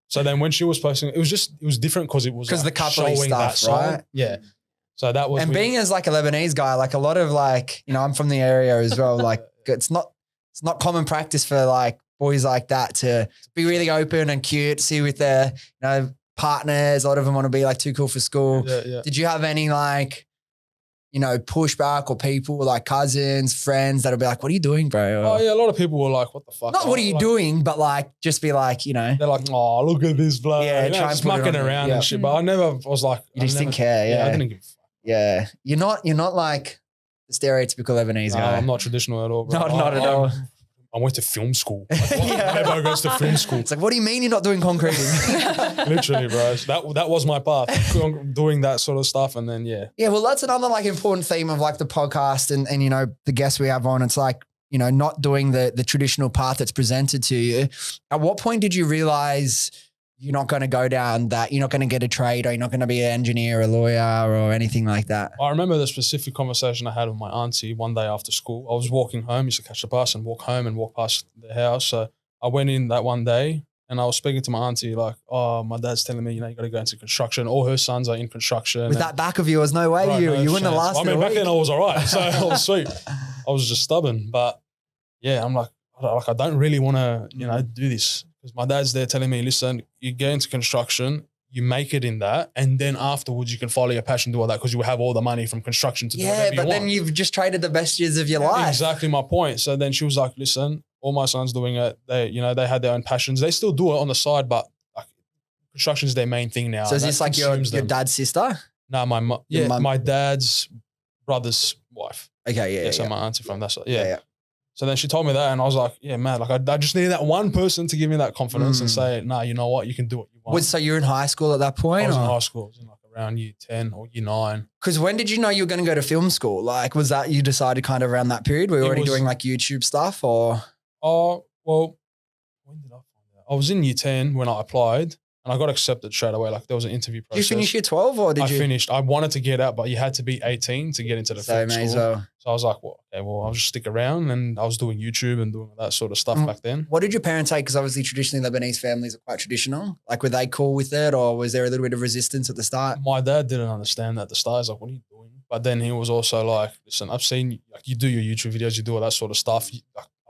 So then when she was posting, it was different because it was like the coupley showing stuff, that side. right? Yeah. So that was And being as like a Lebanese guy, like a lot of like, you know, I'm from the area as well. Like it's not common practice for like boys like that to be really open and cute, see with their, you know, partners. A lot of them want to be like too cool for school. Yeah. Did you have any like, you know, pushback or people like cousins, friends that'll be like, what are you doing, bro? Oh yeah, a lot of people were like, what the fuck? Not what are you like, doing, but like just be like, you know. They're like, oh, look at this, blah. Yeah, you know, try and just put it mucking on, around yeah. and shit. But I never was like, You just didn't care, I yeah. didn't give a fuck. Yeah. You're not like the stereotypical Lebanese No, guy. I'm not traditional at all, bro. Not at all. I went to film school. Like, Whoever goes to film school. It's like, what do you mean you're not doing concreting? Literally, bro. So that was my path, doing that sort of stuff. And then, yeah. Yeah, well, that's another like important theme of like the podcast and you know, the guests we have on. It's like, you know, not doing the traditional path that's presented to you. At what point did you realize you're not going to go down that, you're not going to get a trade or you're not going to be an engineer, a lawyer or anything like that? I remember the specific conversation I had with my auntie one day after school. I was walking home, used to catch the bus and walk home and walk past the house. So I went in that one day and I was speaking to my auntie like, oh, my dad's telling me, you know, you got to go into construction. All her sons are in construction. With that back of yours, no way. Right, you no wouldn't have chance. lasted I mean, a back week. then I was all right. So I was sweet. I was just stubborn. But yeah, I'm like I don't really want to, you know, do this. Because my dad's there telling me, listen, you get into construction, you make it in that, and then afterwards you can follow your passion, do all that because you will have all the money from construction to do whatever you want. Yeah, but then you've just traded the best years of your life. Exactly my point. So then she was like, listen, all my sons doing it. They, you know, they had their own passions. They still do it on the side, but like, construction is their main thing now. So is That this like your consumes them. dad's sister? No, my dad's brother's wife. Okay, yeah. So yeah. my auntie from that side. Yeah. So then she told me that and I was like, yeah, man, like I just needed that one person to give me that confidence and say, nah, you know what? You can do what you want. So you're in high school at that point? I was in or? high school. I was in like a around year 10 or year 9. Because when did you know you were going to go to film school? Like, was that you decided kind of around that period? Were you already doing like YouTube stuff or? Oh, well, when did I find out? I was in year 10 when I applied and I got accepted straight away. Like there was an interview process. Did you finish year 12 or did you? I finished. I wanted to get out, but you had to be 18 to get into the film school. Well. So I was like, well, okay, well, I'll just stick around. And I was doing YouTube and doing that sort of stuff back then. What did your parents say? Because obviously traditionally Lebanese families are quite traditional. Like were they cool with it or was there a little bit of resistance at the start? My dad didn't understand that at the start. He's like, what are you doing? But then he was also like, listen, I've seen, like you do your YouTube videos, you do all that sort of stuff.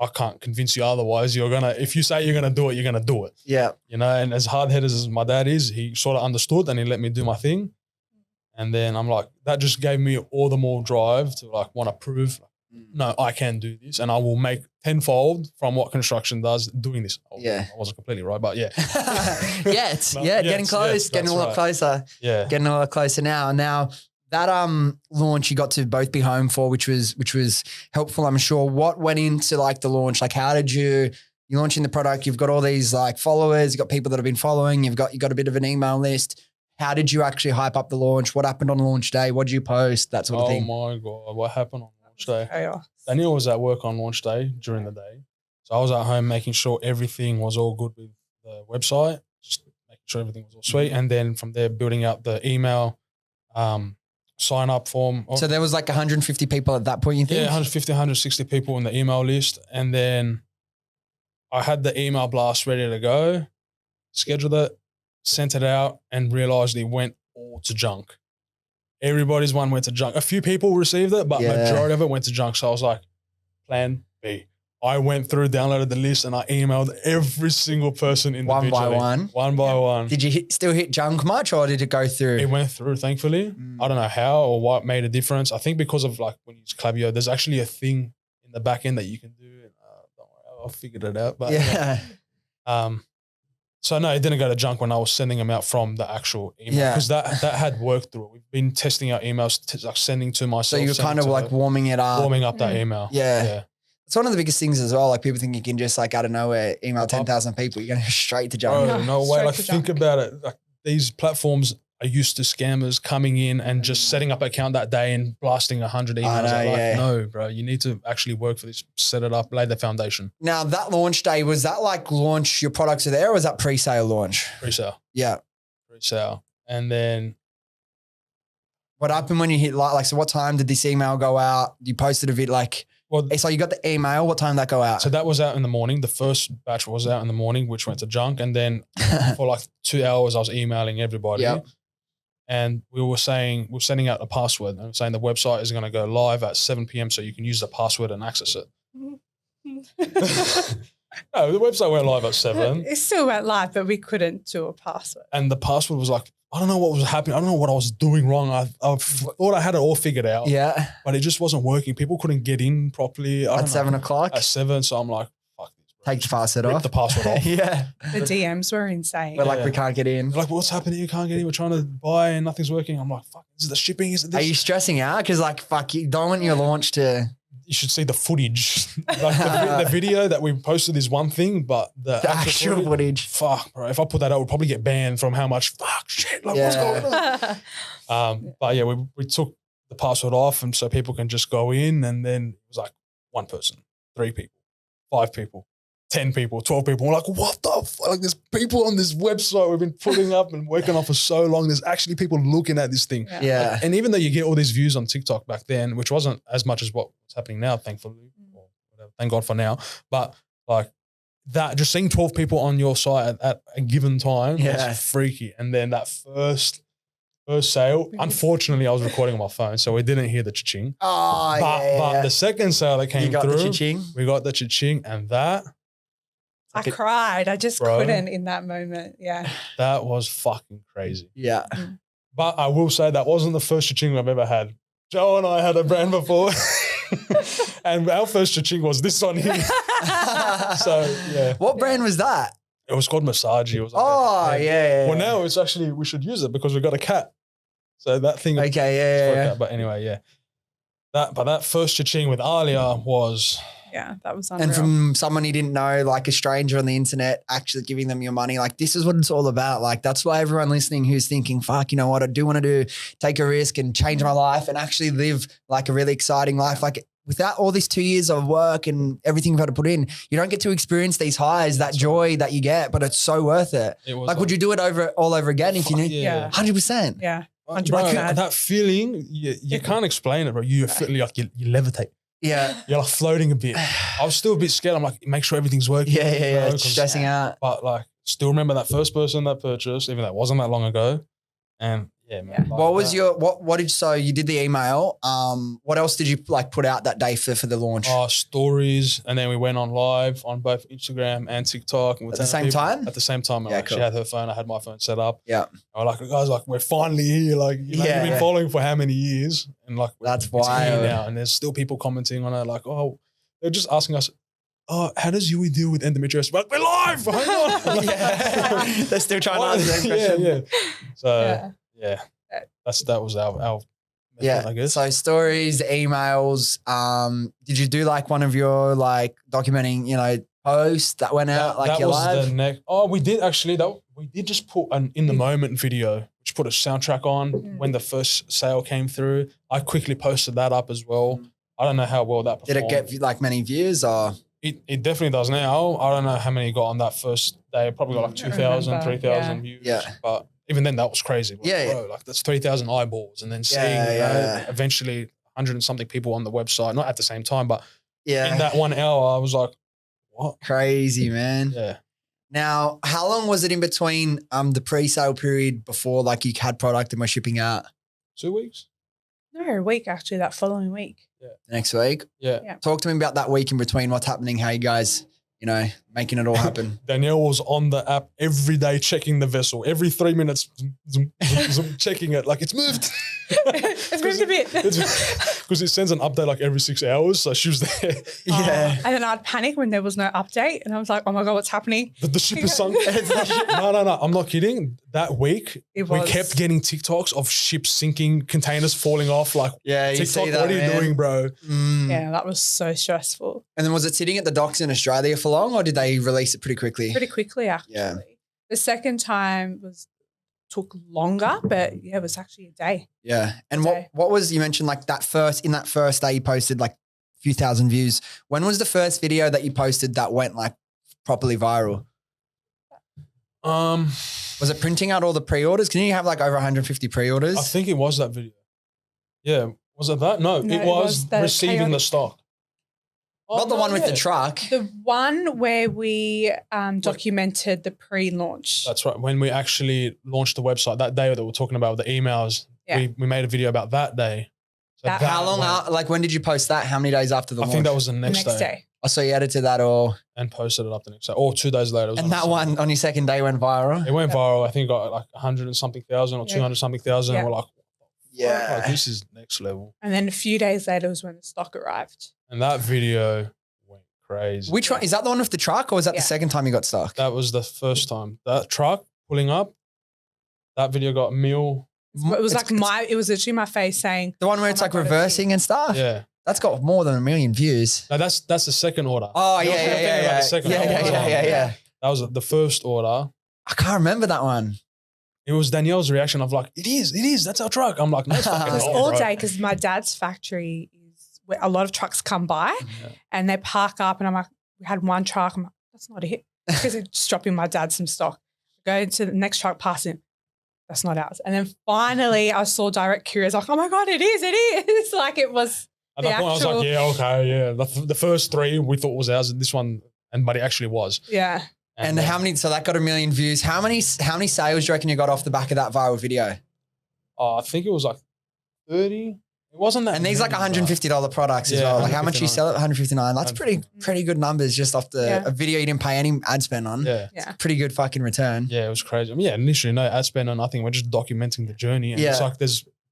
I can't convince you otherwise. If you say you're going to do it, you're going to do it. Yeah. You know, and as hard-headed as my dad is, he sort of understood and he let me do my thing. And then I'm like, that just gave me all the more drive to like want to prove, no, I can do this and I will make tenfold from what construction does doing this. Yeah. I wasn't completely right, but yeah. Getting close, getting a lot closer. Yeah. Getting a lot closer now. Now, that launch you got to both be home for, which was helpful, I'm sure. What went into like the launch? Like how did you're launching the product, you've got all these like followers, you've got people that have been following, you got a bit of an email list. How did you actually hype up the launch? What happened on launch day? What did you post? That sort of thing. Oh my God, what happened on launch day? Chaos. Danielle was at work on launch day during the day. So I was at home making sure everything was all good with the website, just making sure everything was all sweet. And then from there, building out the email, sign up form. So there was like 150 people at that point, you think? Yeah, 150, 160 people in the email list. And then I had the email blast ready to go, scheduled it, sent it out and realized it went all to junk. Everybody's one went to junk. A few people received it, but majority of it went to junk. So I was like, plan B. I went through, downloaded the list and I emailed every single person individually. One by one. Did you still hit junk much or did it go through? It went through, thankfully. I don't know how or what made a difference. I think because of like when you use Klaviyo, there's actually a thing in the back end that you can do. Don't worry, I figured it out. But so no, it didn't go to junk when I was sending them out from the actual email because that had worked through it. We've been testing out emails, like sending to myself. So you're kind of like warming up that email. Yeah. It's one of the biggest things as well. Like people think you can just like out of nowhere email 10,000 people. You're going to go straight to junk. Bro, no way. Like think about it. Like these platforms are used to scammers coming in and just setting up an account that day and blasting 100 emails. No, bro, you need to actually work for this, set it up, lay the foundation. Now that launch day, was that like launch, your products are there or was that pre-sale launch? Pre-sale. Yeah. Pre-sale. And then. What happened when you hit like, so what time did this email go out? You posted a bit like, so you got the email, what time did that go out? So that was out in the morning. The first batch was out in the morning, which went to junk. And then for like 2 hours, I was emailing everybody. Yep. And we were sending out a password and saying the website is going to go live at 7 p.m. so you can use the password and access it. No, the website went live at 7. It still went live, but we couldn't do a password. And the password was like, I don't know what was happening. I don't know what I was doing wrong. I thought I had it all figured out. Yeah. But it just wasn't working. People couldn't get in properly. At 7 o'clock? At 7. So I'm like, fuck this. Bro. Take the password off. Rip the password off. Yeah. The DMs were insane. We're like, we can't get in. They're like, what's happening? You can't get in. We're trying to buy and nothing's working. I'm like, fuck, is it the shipping? Is it this? Are you stressing out? Because like, fuck, you don't want your launch to... You should see the footage. Like the video that we posted is one thing, but the actual footage. Fuck, bro. If I put that out, we'd probably get banned from how much shit. Like, what's going on? But yeah, we took the password off, and so people can just go in, and then it was like 1 person, 3 people, 5 people, 10 people, 12 people. We're like, what the fuck? Like, there's people on this website we've been putting up and working on for so long. There's actually people looking at this thing. Yeah. Like, and even though you get all these views on TikTok back then, which wasn't as much as what's happening now, thankfully, or whatever, thank God for now. But like that, just seeing 12 people on your site at a given time was freaky. And then that first sale, unfortunately, I was recording on my phone, so we didn't hear the cha-ching. Oh, but the second sale that came through, the cha-ching? We got the cha-ching, and that. I cried. I just couldn't in that moment. Yeah. That was fucking crazy. Yeah. But I will say that wasn't the first cha-ching I've ever had. Joe and I had a brand before. And our first cha-ching was this one here. So, yeah. What brand was that? It was called Massage. It was like Well, now it's actually, we should use it because we've got a cat. So that thing. Okay, yeah. But anyway, yeah. But that first cha-ching with Ailia was Yeah, that was unreal. And from someone you didn't know, like a stranger on the internet, actually giving them your money. Like this is what it's all about. Like that's why everyone listening who's thinking, fuck, you know what, I do want to take a risk and change my life and actually live like a really exciting life. Like without all these 2 years of work and everything you've had to put in, you don't get to experience these highs, that joy that you get, but it's so worth it. Like, would you do it all over again if you knew? Yeah. 100%. Yeah. Bro, 100%. that feeling, you can't explain it, bro. You feel like you levitate. Yeah. You're like floating a bit. I was still a bit scared. I'm like, make sure everything's working. Yeah. Stressing out. But like, still remember that first person that purchased, even though it wasn't that long ago. And yeah, man. Yeah. Like What was so you did the email. What else did you like put out that day for the launch? Stories. And then we went on live on both Instagram and TikTok. And At the same time? At the same time. Yeah, Like, cool. She had her phone. I had my phone set up. Yeah. I was like, guys, like, we're finally here. Like, you've been following for how many years? And like, That's it's here wild. now. And there's still people commenting on it. Like, oh, they're just asking us, oh, how does Youi deal with endometriosis? But we're live. Hang on. Yeah. They're still trying to answer that question. Yeah. So yeah. That was our method, I guess. So stories, emails. Did you do like one of your like documenting, posts that went out that your was live? the next. Oh, we did actually. We did just put an in the moment video, which put a soundtrack on when the first sale came through. I quickly posted that up as well. I don't know how well that performed. Did it get like many views or? It definitely does now. I don't know how many got on that first day. Probably got like 2,000, 3,000 views. Yeah. But even then, that was crazy. Like, Yeah. bro, like that's 3,000 eyeballs, and then seeing eventually 100 and something people on the website, not at the same time, but in that 1 hour, I was like, what? Crazy, man. Yeah. Now, how long was it in between the pre-sale period before like you had product and were shipping out? 2 weeks. No, a week actually, that following week. The next week? Yeah. Talk to me about that week in between, what's happening, how you guys, making it all happen. Danielle was on the app every day checking the vessel. Every 3 minutes, checking it. Like, it's moved. It's moved a bit. Because it sends an update like every 6 hours. So she was there. Yeah. And then I'd panic when there was no update. And I was like, oh my God, what's happening? The ship is sunk. No. I'm not kidding. That week, we kept getting TikToks of ships sinking, containers falling off. Like, Yeah, you TikTok, see that, what are you doing, bro? Yeah, that was so stressful. And then was it sitting at the docks in Australia for long or did they release it pretty quickly? Pretty quickly, actually. Yeah. The second time took longer, but it was actually a day. Yeah. And what was, you mentioned like in that first day you posted like a few thousand views. When was the first video that you posted that went like properly viral? Was it printing out all the pre-orders? Can you have like over 150 pre-orders? I think it was that video. Yeah. Was it that? No, it was the receiving the stock. Not the one with the truck. The one where we documented the pre-launch. That's right. When we actually launched the website that day that we're talking about with the emails, we made a video about that day. So How long out? Like when did you post that? How many days after the launch? I think that was the next day. Oh, so you edited that all and posted it up the next day, or 2 days later. And that one on your second day went viral. It went viral. I think it got like 100 and something thousand or 200 something thousand. And we're like, like, this is next level. And then a few days later was when the stock arrived. And that video went crazy. Which one? Is that the one with the truck or was that the second time you got stuck? That was the first time. That truck pulling up, that video got a mil. It was it was literally my face saying. The one where it's like reversing and stuff? Yeah. That's got more than 1 million views. No, that's the second order. Oh, You're thinking about the second order. Yeah. That was the first order. I can't remember that one. It was Danielle's reaction of like, it is, that's our truck. I'm like, no, it's fucking It was not, all bro. day because my dad's factory is where a lot of trucks come by and they park up and I'm like, we had one truck. I'm like, that's not it. Because it's dropping my dad some stock. Go to the next truck, pass him. That's not ours. And then finally I saw direct courier. I was like, oh my God, it is. Like it was. At that point, I was like, yeah, okay, yeah. The first three we thought was ours, and this one, but it actually was. Yeah. And how many? So that got 1 million views. How many sales do you reckon you got off the back of that viral video? I think it was like 30. It wasn't that. And these like $150 products as well. Like how much you sell it? 159. That's pretty good numbers just off a video you didn't pay any ad spend on. Yeah. It's a pretty good fucking return. Yeah, it was crazy. I mean, initially no ad spend or nothing. We're just documenting the journey. And it's like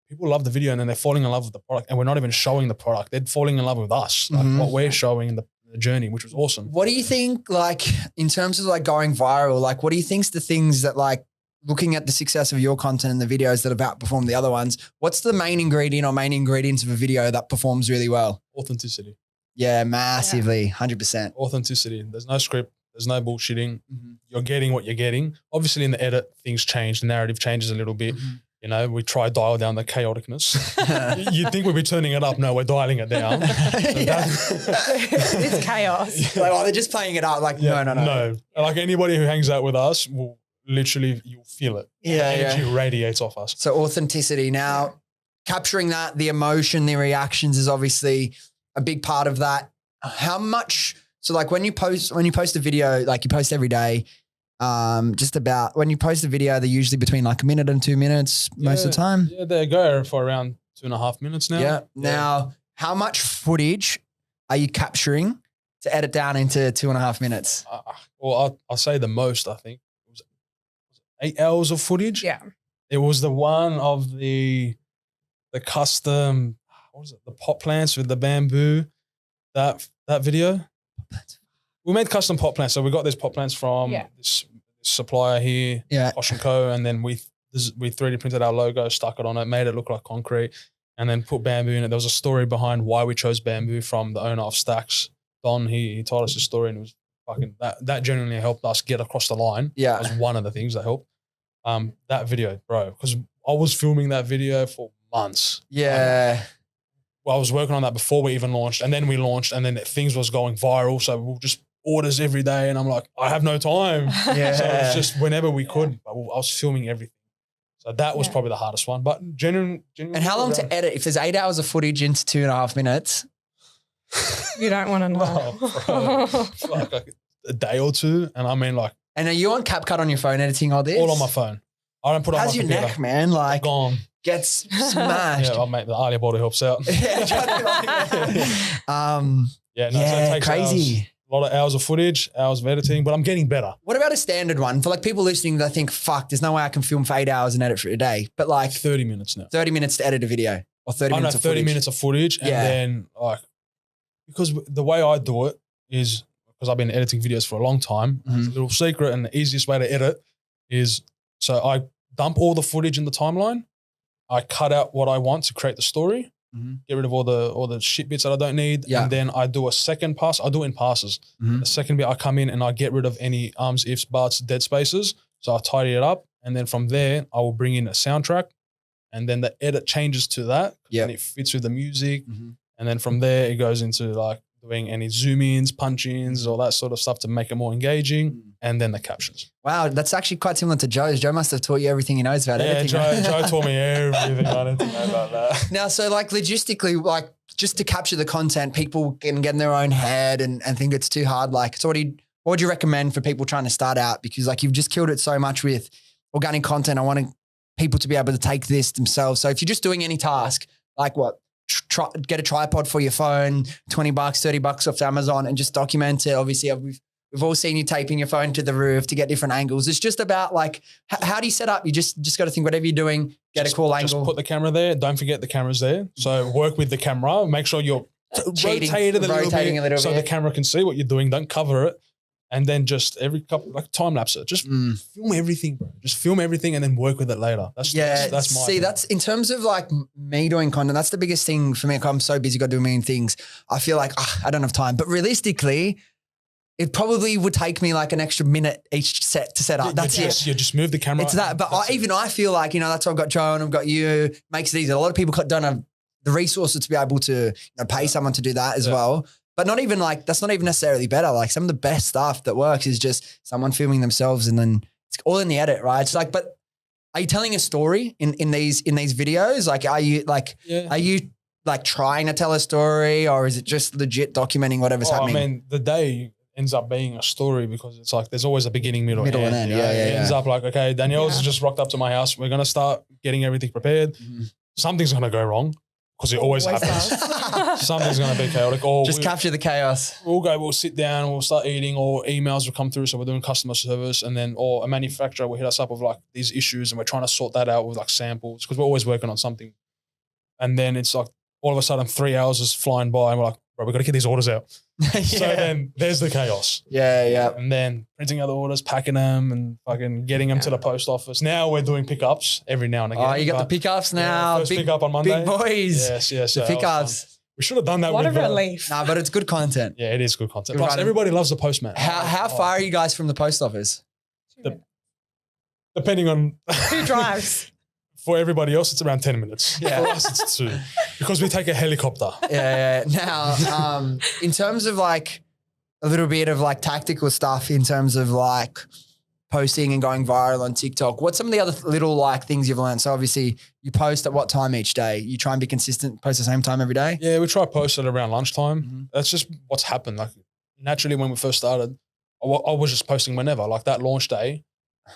people love the video and then they're falling in love with the product and we're not even showing the product. They're falling in love with us, like what we're showing in the journey, which was awesome. What do you think, like, in terms of like going viral, like what do you think's the things that like looking at the success of your content and the videos that have outperformed the other ones, what's the main ingredient or main ingredients of a video that performs really well? Authenticity. Yeah, massively, 100%. Authenticity. There's no script. There's no bullshitting. Mm-hmm. You're getting what you're getting. Obviously, in the edit, things change. The narrative changes a little bit. Mm-hmm. You know, we try dial down the chaoticness. You'd think we'd be turning it up. No, we're dialing it down. It's chaos. Like, oh, they're just playing it up. Like, no. No. Like anybody who hangs out with us will literally, you'll feel it. Yeah, The energy radiates off us. So authenticity. Now, capturing that, the emotion, the reactions is obviously a big part of that. How much? So like when you post a video, like you post every day, just about when you post a video, they're usually between like a minute and 2 minutes most of the time. Yeah, they go for around 2.5 minutes now. Yeah. Now, how much footage are you capturing to edit down into 2.5 minutes? Well, I'll say the most, I think. It was 8 hours of footage. Yeah. It was the one of the custom, what was it? The pot plants with the bamboo, that video. We made custom pot plants. So we got these pot plants from this supplier here, Posh & Co. And then we 3D printed our logo, stuck it on it, made it look like concrete, and then put bamboo in it. There was a story behind why we chose bamboo from the owner of Stacks, Don. He told us a story, and it was fucking, that genuinely helped us get across the line. Yeah. That was one of the things that helped. That video, bro, because I was filming that video for months. Yeah. Well, I was working on that before we even launched, and then we launched, and then things was going viral. So we'll just orders every day, and I'm like, I have no time. Yeah. So it's just whenever we could, I was filming everything. So that was probably the hardest one. But genuinely. And how long to edit? If there's 8 hours of footage into 2.5 minutes. You don't want to know. Like a day or two. And I mean, like. And are you on CapCut on your phone editing all this? All on my phone. I don't put it on my computer. How's your neck, man? Like, gone. Gets smashed. Yeah, mate, the Ailia Bottle helps out. So it takes crazy. A lot of hours of footage, hours of editing, but I'm getting better. What about a standard one? For like people listening that think, fuck, there's no way I can film for 8 hours and edit for a day. But like 30 minutes now. 30 minutes to edit a video or 30 minutes of 30 footage. minutes of footage. And then like, because the way I do it is, because I've been editing videos for a long time, it's a little secret, and the easiest way to edit is, so I dump all the footage in the timeline. I cut out what I want to create the story. Get rid of all the shit bits that I don't need. Yeah. And then I do a second pass. I do it in passes. The second bit, I come in and I get rid of any ums, ifs, buts, dead spaces. So I tidy it up. And then from there, I will bring in a soundtrack. And then the edit changes to that. And it fits with the music. And then from there, it goes into like doing any zoom ins, punch ins, all that sort of stuff to make it more engaging. And then the captions. Wow, that's actually quite similar to Joe's. Joe must have taught you everything he knows about editing. Joe taught me everything I need to know about that. Now, so like logistically, like just to capture the content, people can get in their own head and think it's too hard. Like, so what would you recommend for people trying to start out? Because like you've just killed it so much with organic content. I want people to be able to take this themselves. So if you're just doing any task, like what? Get a tripod for your phone, $20, $30 off Amazon, and just document it. Obviously, we've all seen you taping your phone to the roof to get different angles. It's just about like, how do you set up? You just got to think whatever you're doing, get a cool angle. Just put the camera there. Don't forget the camera's there. So work with the camera. Make sure you're rotating a little bit so the camera can see what you're doing. Don't cover it. And then just every couple, like time lapse it. Just film everything, bro. Just film everything and then work with it later. That's my See, that's in terms of like me doing content, that's the biggest thing for me. I'm so busy, got to do a million things. I feel like I don't have time. But realistically, it probably would take me like an extra minute each set to set up. That's it. You just move the camera. It's that. But I feel like, that's why I've got Joe and I've got you. Makes it easy. A lot of people don't have the resources to be able to pay someone to do that as well. But not even like, that's not even necessarily better. Like some of the best stuff that works is just someone filming themselves and then it's all in the edit, right? It's like, but are you telling a story in these videos? Like, are you like trying to tell a story or is it just legit documenting whatever's happening? I mean, the day ends up being a story because it's like, there's always a beginning, middle and end. Yeah. It ends up like, okay, Danielle's just rocked up to my house. We're going to start getting everything prepared. Something's going to go wrong. Because it always happens. Something's going to be chaotic. Or just capture the chaos. We'll sit down, we'll start eating, or emails will come through. So we're doing customer service, and then, or a manufacturer will hit us up with like these issues, and we're trying to sort that out with like samples because we're always working on something. And then it's like all of a sudden 3 hours is flying by, and we're like, bro, we've got to get these orders out. So then there's the chaos. Yeah. And then printing out the orders, packing them, and fucking getting them to the post office. Now we're doing pickups every now and again. Oh, you got the pickups now. First pickup on Monday. Big boys. Yes. The pickups. We should have done that. What a with relief. Nah, but it's good content. Yeah, it is good content. Good Plus, running. everybody loves the postman. How far are you guys from the post office? Depending on Who drives? for everybody else, it's around 10 minutes. Yeah. For us, it's 2 because we take a helicopter. Yeah. Now, in terms of like a little bit of like tactical stuff in terms of like posting and going viral on TikTok, what's some of the other little like things you've learned? So obviously you post at what time each day? You try and be consistent, post the same time every day? Yeah, we try to post it around lunchtime. That's just what's happened. Like naturally, when we first started, I was just posting whenever. Like that launch day,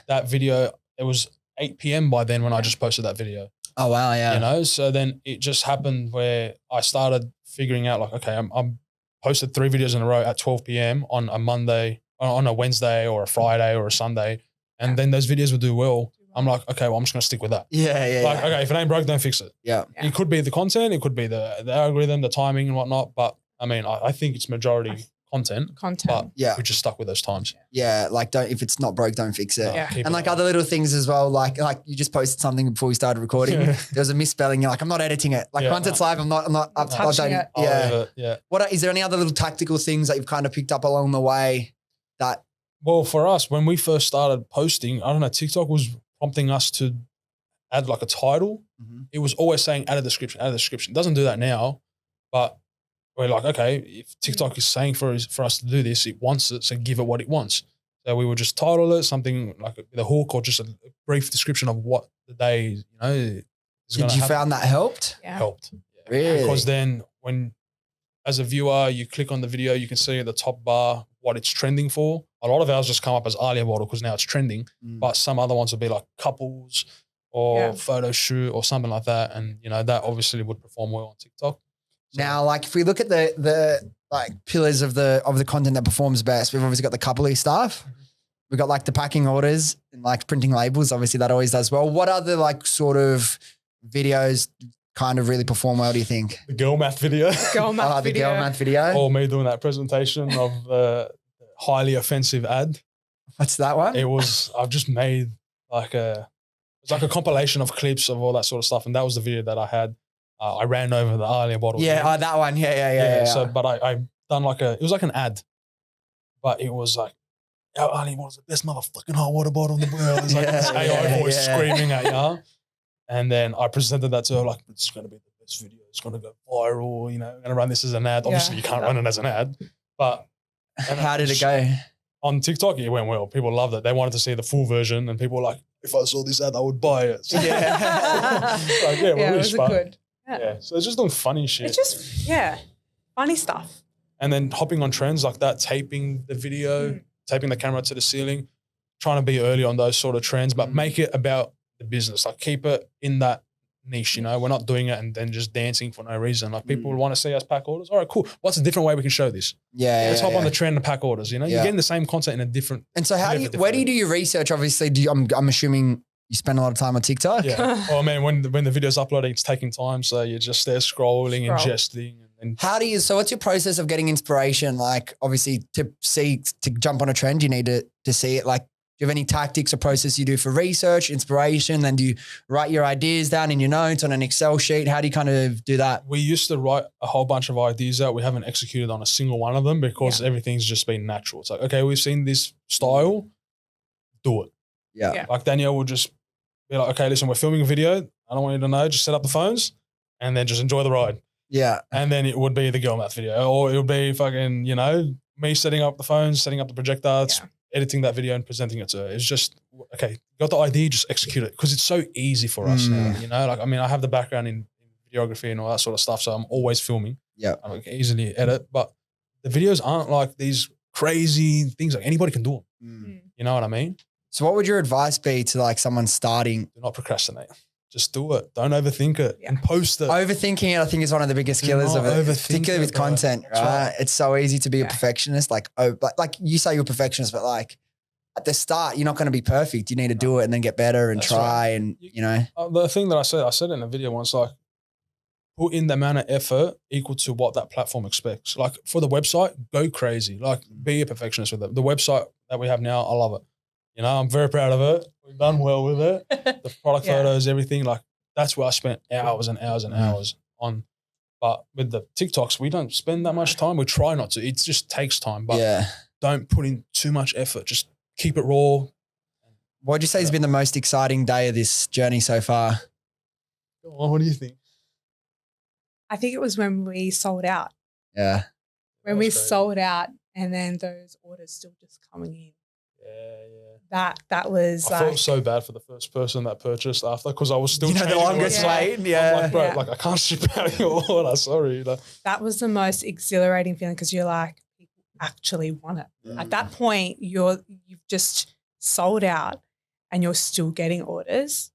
that video, it was 8 p.m. by then when I just posted that video. Oh, wow. Yeah. You know, so then it just happened where I started figuring out like, okay, I'm posted 3 videos in a row at 12 p.m. on a Monday, on a Wednesday or a Friday or a Sunday. And then those videos would do well. I'm like, okay, well, I'm just going to stick with that. Yeah. Like, okay, if it ain't broke, don't fix it. Yeah. It could be the content, it could be the algorithm, the timing and whatnot. But I mean, I think it's majority content. But Yeah. we just stuck with those times. Yeah. Like if it's not broke, don't fix it. Yeah. Keep And it like up. other little things as well, like you just posted something before we started recording. Yeah. There was a misspelling. You're like, I'm not editing it. Like Yeah. once it's live, I'm not touching it. I'll Yeah. leave it, yeah. Is there any other little tactical things that you've kind of picked up along the way that? Well, for us, when we first started posting, I don't know, TikTok was prompting us to add like a title. It was always saying add a description, add a description. It doesn't do that now, but we're like, okay, if TikTok is saying for us to do this, it wants it, so give it what it wants. So we would just title it something like a hook or just a brief description of what the day, is going Did to you happen. found that helped? Yeah. Helped. Yeah. Really? Because then when, as a viewer, you click on the video, you can see at the top bar what it's trending for. A lot of ours just come up as Ailia Bottle because now it's trending, but some other ones would be like couples or photo shoot or something like that. And, that obviously would perform well on TikTok. So, Now, like if we look at the like pillars of the content that performs best, we've obviously got the coupley stuff. We've got like the packing orders and like printing labels. Obviously that always does well. What other like sort of videos kind of really perform well, do you think? the girl math video. Girl math The video. girl math video. Or me doing that presentation of the highly offensive ad. What's that one? I've just made it's like a compilation of clips of all that sort of stuff. And that was the video that I had. I ran over the Ailia Bottle. Yeah, that one. Yeah. So, but I done it was like an ad, but it was like, Ailia Bottle's the best motherfucking hot water bottle in the world. It's like this AI voice screaming at you. And then I presented that to her like, it's going to be the best video. It's going to go viral. I'm going to run this as an ad. Obviously, you can't run it as an ad, but How did it go? on TikTok, it went well. People loved it. They wanted to see the full version, and people were like, if I saw this ad, I would buy it. So, It was good. Yeah. So it's just doing funny shit. It's just, funny stuff. And then hopping on trends like that, taping the video, taping the camera to the ceiling, trying to be early on those sort of trends, but make it about the business. Like keep it in that niche, We're not doing it and then just dancing for no reason. Like people want to see us pack orders. All right, cool. What's a different way we can show this? Let's hop on the trend and pack orders, You're getting the same content in a different. And so where do you do your research? Obviously, I'm assuming you spend a lot of time on TikTok. Yeah. Oh man, when the video's uploading, it's taking time. So you're just there scrolling, ingesting. And so what's your process of getting inspiration? Like obviously to jump on a trend, you need to see it. Like, do you have any tactics or process you do for research, inspiration? Then do you write your ideas down in your notes on an Excel sheet? How do you kind of do that? We used to write a whole bunch of ideas out. We haven't executed on a single one of them because everything's just been natural. It's like, okay, we've seen this style, do it. Yeah. Like Danielle would just be like, okay, listen, we're filming a video. I don't want you to know. Just set up the phones and then just enjoy the ride. Yeah. And then it would be the girl math video, or it would be fucking, me setting up the phones, setting up the projector, editing that video and presenting it to her. It's just, okay, got the idea, just execute it. Because it's so easy for us now, I have the background in videography and all that sort of stuff. So I'm always filming. Yeah. I can easily edit, but the videos aren't like these crazy things. Like anybody can do them. You know what I mean? So what would your advice be to like someone starting? Do not procrastinate. Just do it. Don't overthink it and post it. Overthinking it, I think, is one of the biggest killers of it, particularly with content, right? It's so easy to be a perfectionist. Like you say you're a perfectionist, but like at the start, you're not going to be perfect. You need to do it and then get better and try and, The thing that I said in a video once, like, put in the amount of effort equal to what that platform expects. Like for the website, go crazy. Like be a perfectionist with it. The website that we have now, I love it. I'm very proud of it. We've done well with it. The product photos, everything. Like that's where I spent hours and hours and hours on But with the TikToks, we don't spend that much time. We try not to. It just takes time, but don't put in too much effort. Just keep it raw. What would you say has been the most exciting day of this journey so far? What do you think? I think it was when we sold out. Yeah. When we sold out and then those orders still just coming in. That was I felt so bad for the first person that purchased after because I was still the longest wait. Yeah. I'm like, bro, like I can't ship out your order. Sorry. That was the most exhilarating feeling because you're like, people actually want it. At that point, you've just sold out and you're still getting orders.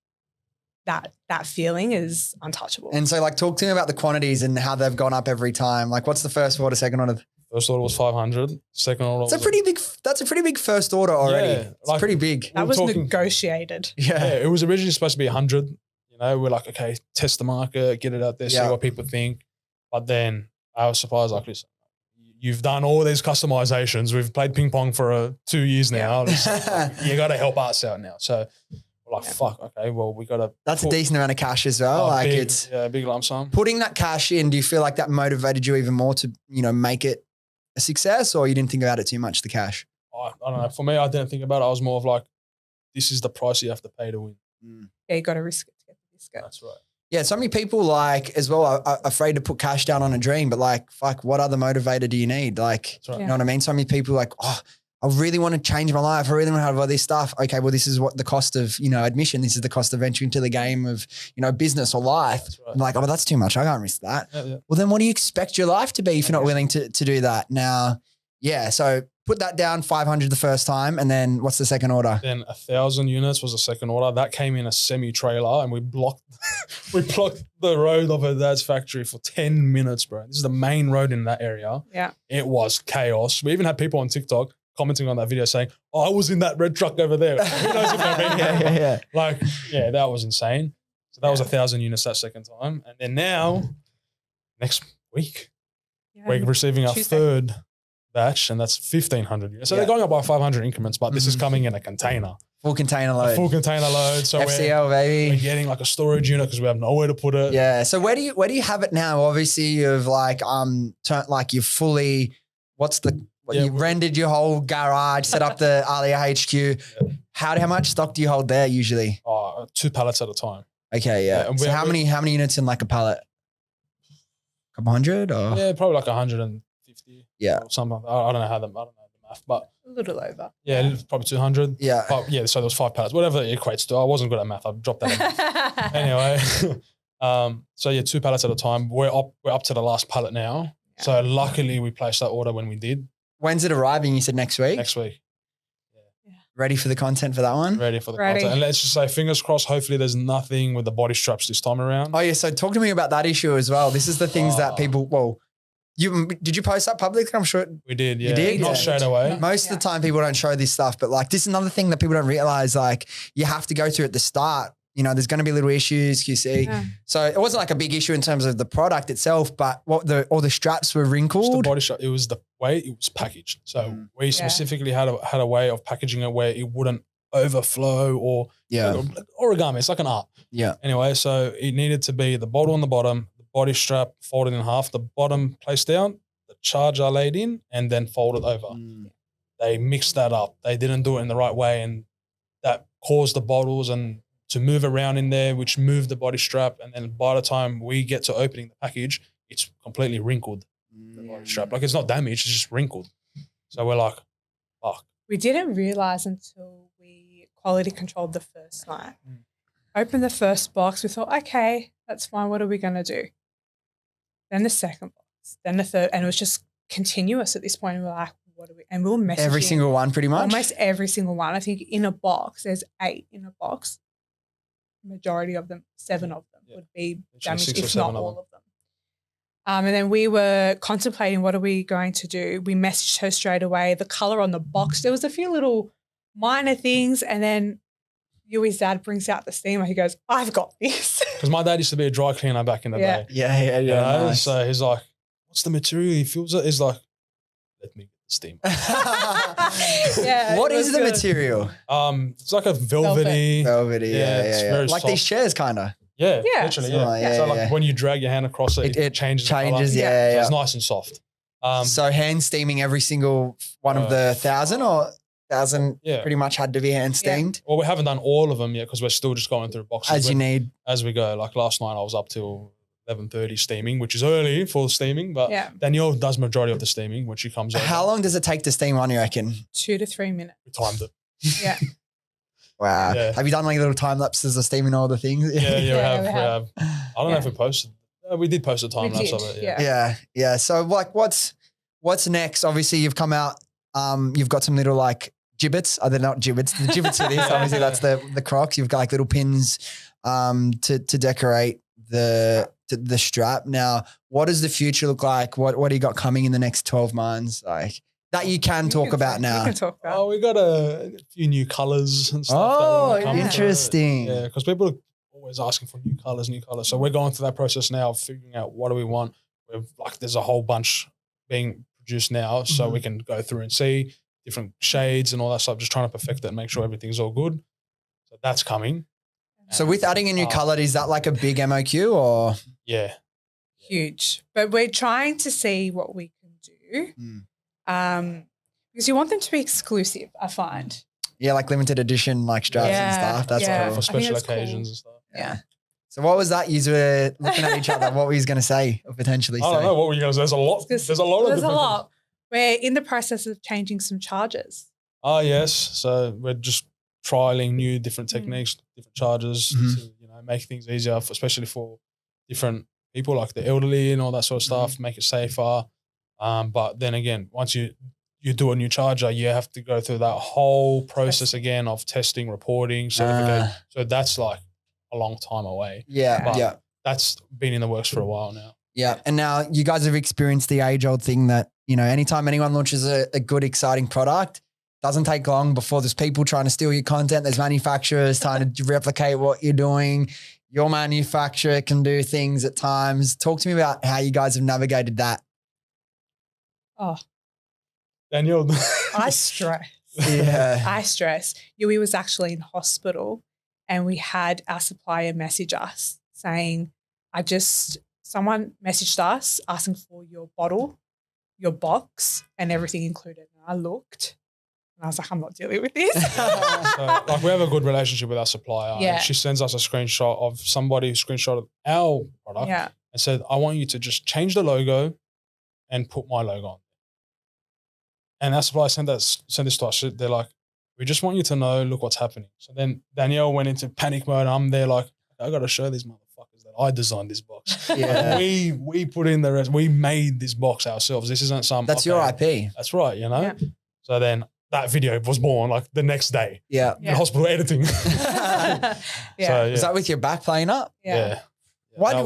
That feeling is untouchable. And so like talk to me about the quantities and how they've gone up every time. Like what's the first order, second order? First order was 500. Second order that's a pretty big first order already. Yeah, it's pretty big. That was negotiated. Yeah. It was originally supposed to be 100. You know, we're like, okay, test the market, get it out there, see what people think. But then our suppliers like, listen, you've done all these customizations. We've played ping pong for 2 years now. You got to help us out now. So we're like, fuck, okay, well, we got to. That's a decent amount of cash as well. Like big, it's a big lump sum. Putting that cash in, do you feel like that motivated you even more to, make it a success, or you didn't think about it too much, the cash? I don't know. For me, I didn't think about it. I was more of like, this is the price you have to pay to win. Yeah, you got to risk it to get the discount. That's right. Yeah, so many people like as well are afraid to put cash down on a dream, but like, fuck, what other motivator do you need? Like, right. You know what I mean? So many people are like, oh, I really want to change my life. I really want to have all this stuff. Okay, well, this is what the cost of, admission. This is the cost of entering into the game of, business or life. Right. I'm like, oh, that's too much. I can't risk that. Yeah. Well, then what do you expect your life to be if you're not willing to do that? Now, so put that down 500 the first time. And then what's the second order? Then 1,000 units was the second order. That came in a semi-trailer and we blocked the road of her dad's factory for 10 minutes, bro. This is the main road in that area. Yeah. It was chaos. We even had people on TikTok commenting on that video saying, oh, I was in that red truck over there. Who knows if I mean yeah. Like, that was insane. So that was 1,000 units that second time. And then now, next week, we're receiving our third batch, and that's 1,500 units. So they're going up by 500 increments, but this is coming in a container. Full container load. A full container load. So FCL, baby. We're getting like a storage unit because we have nowhere to put it. Yeah. So where do you have it now? Obviously, you've you've fully, you rendered your whole garage, set up the Ailia HQ. Yeah. How much stock do you hold there usually? 2 pallets at a time. Okay, yeah. So how many units in like a pallet? A couple hundred or? Yeah, probably like 150. Yeah. Or something. I don't know the math, but a little over. Yeah, probably 200. Yeah. But so there was 5 pallets, whatever it equates to. I wasn't good at math. I dropped that in. Anyway, 2 pallets at a time. We're up to the last pallet now. Yeah. So luckily we placed that order when we did. When's it arriving? You said next week? Next week. Yeah. Ready for the content for that one? Ready for the content. And let's just say, fingers crossed, hopefully there's nothing with the body straps this time around. Oh, yeah. So talk to me about that issue as well. This is the things that people, did you post that publicly? I'm sure. We did, yeah. You did? Not straight away. Most of the time people don't show this stuff, but like this is another thing that people don't realize, like you have to go through at the start. There's going to be little issues, QC. Yeah. So it wasn't like a big issue in terms of the product itself, but all the straps were wrinkled. Just the body strap. It was the way it was packaged. So we specifically had a way of packaging it where it wouldn't overflow or origami. It's like an art. Yeah. Anyway, so it needed to be the bottle on the bottom, the body strap folded in half, the bottom placed down, the charger laid in, and then folded over. They mixed that up. They didn't do it in the right way, and that caused the bottles and to move around in there, which moved the body strap. And then by the time we get to opening the package, it's completely wrinkled, the body strap. Like it's not damaged, it's just wrinkled. So we're like, fuck. We didn't realize until we quality controlled the first night. Opened the first box, we thought, okay, that's fine. What are we going to do? Then the second box, then the third, and it was just continuous at this point. We're like, what do we, and we were messaging. Every single one pretty much? Almost every single one. I think in a box, there's 8 in a box. Majority of them, 7 of them would be damaged, if not all of them. And then we were contemplating, what are we going to do? We messaged her straight away. The color on the box, there was a few little minor things. And then Youi's dad brings out the steamer. He goes, I've got this. Because my dad used to be a dry cleaner back in the day. Yeah. Nice. So he's like, what's the material? He feels it. He's like, let me get the steamer. What is the material? It's like a velvety. Yeah. Like these chairs kind of. Yeah, Yeah. literally, Oh, yeah. yeah, So yeah. like when you drag your hand across it, it changes. the colour. Changes, So yeah. it's nice and soft. So hand steaming every single one of the 1,000 Yeah. pretty much had to be hand steamed Well, we haven't done all of them yet because we're still just going through boxes. as you need. As we go. Like last night I was up till 11:30 steaming, which is early for steaming, but Danielle does majority of the steaming when she comes over. How long does it take to steam one, you reckon? 2 to 3 minutes. We timed it. Yeah. Wow. Yeah. Have you done like little time lapses of steaming all the things? Yeah, we we have. I don't know if we posted. We did post a time lapse of it. Yeah. So like what's next? Obviously you've come out, you've got some little like gibbets. They're not gibbets. The gibbets are this. Obviously that's the Crocs. You've got like little pins to decorate the strap. Now, what does the future look like? What do you got coming in the next 12 months? Like that you can talk about now. We can talk about. Oh, we got a few new colors and stuff. Oh, that come interesting. Yeah, because people are always asking for new colors. So we're going through that process now of figuring out what do we want. There's a whole bunch being produced now, so we can go through and see different shades and all that stuff. Just trying to perfect it and make sure everything's all good. So that's coming. So with adding a new color, is that like a big MOQ or? Yeah. Huge. But we're trying to see what we can do. Because you want them to be exclusive, I find. Yeah, like limited edition, like straps and stuff. That's cool. For special occasions and stuff. Yeah. So what was that? You were looking at each other. What were you going to say or potentially say? I don't know. What were you going to say? There's a lot. There's a lot. There's a lot. We're in the process of changing some charges. Oh, yes. So we're just trialing new different techniques, different charges to make things easier, especially for different people like the elderly and all that sort of stuff, make it safer. But then again, once you do a new charger, you have to go through that whole process again of testing, reporting, certificate. So that's like a long time away. Yeah. That's been in the works for a while now. Yeah. And now you guys have experienced the age-old thing that, anytime anyone launches a good, exciting product, doesn't take long before there's people trying to steal your content. There's manufacturers trying to replicate what you're doing. Your manufacturer can do things at times. Talk to me about how you guys have navigated that. Oh, Danielle. I stress. Yeah. I stress. Youi was actually in hospital and we had our supplier message us saying, someone messaged us asking for your bottle, your box and everything included. And I looked and I was like, I'm not dealing with this. So, we have a good relationship with our supplier. Yeah. And she sends us a screenshot of somebody who screenshotted our product and said, I want you to just change the logo and put my logo on. And our supplier sent this to us. They're like, we just want you to know, look what's happening. So then Danielle went into panic mode. I'm there like, I got to show these motherfuckers that I designed this box. Yeah. We put in the rest. We made this box ourselves. This isn't some. That's your IP. That's right, Yeah. So then that video was born like the next day. Yeah. In hospital editing. Yeah. So, Was that with your back playing up? Yeah. What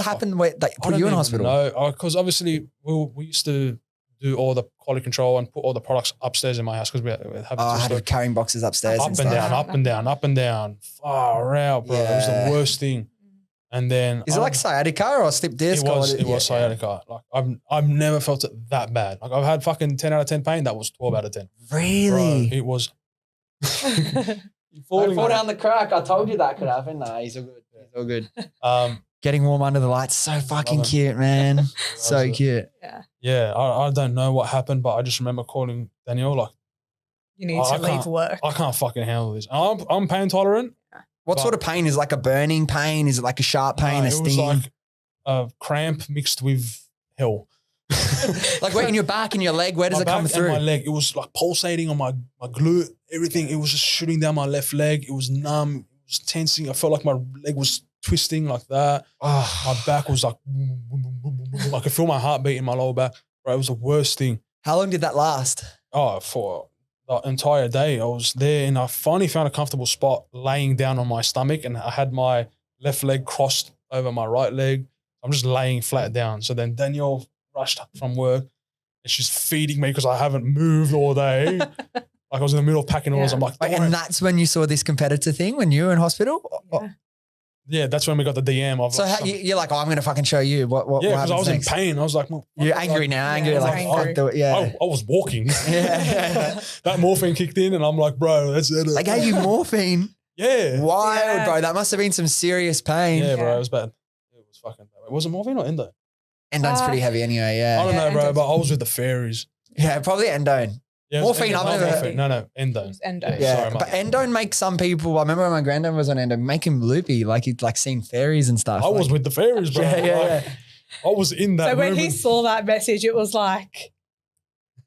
happened? They put you in hospital? No, because obviously we used to do all the quality control and put all the products upstairs in my house because we have I had carrying boxes upstairs. up and down, far out, bro. It was the worst thing. And then is it like sciatica or slip disc? It was sciatica. Like I've never felt it that bad. Like I've had fucking 10 out of 10 pain. That was 12 out of 10. Really? Bro, it was. Fall down the crack. I told you that could happen. Nah, he's all good. He's all good. Getting warm under the lights, so fucking cute, man. So cute. Yeah. I don't know what happened, but I just remember calling Danielle like, you need to leave work. I can't fucking handle this. I'm pain tolerant. What sort of pain? Is it like a burning pain? Is it like a sharp pain, a stinging? It was like a cramp mixed with hell. Like where in your back and your leg? Where does it come through? My leg. It was like pulsating on my glute, everything. It was just shooting down my left leg. It was numb. It was tensing. I felt like my leg was twisting like that. My back was like, I could feel my heartbeat in my lower back. Bro, it was the worst thing. How long did that last? For the entire day. I was there and I finally found a comfortable spot laying down on my stomach and I had my left leg crossed over my right leg. I'm just laying flat down. So then Danielle rushed from work and she's feeding me because I haven't moved all day. Like I was in the middle of packing orders. I'm like, and that's when you saw this competitor thing when you were in hospital? Yeah, that's when we got the DM of. So you're like, I'm going to fucking show you what because I was next? In pain. I was like, well, you're angry now. Angry, I was walking. Yeah. That morphine kicked in, and I'm like, bro, that's it. They gave you morphine. Yeah. Wild, bro. That must have been some serious pain. Yeah, bro. It was bad. It was fucking bad. Was it morphine or endo? Endone's pretty heavy anyway, I don't yeah. know, bro, but I was with the fairies. Yeah, probably endone. Yeah, it was Morphine, endo, I've not never- morphine. No, endo. It was endo. Yeah, Sorry, but mate. endone makes some people, I remember when my granddad was on endo, make him loopy, like he'd like seen fairies and stuff. I was with the fairies, bro. Yeah. I was in that So when he moment. saw that message, it was like,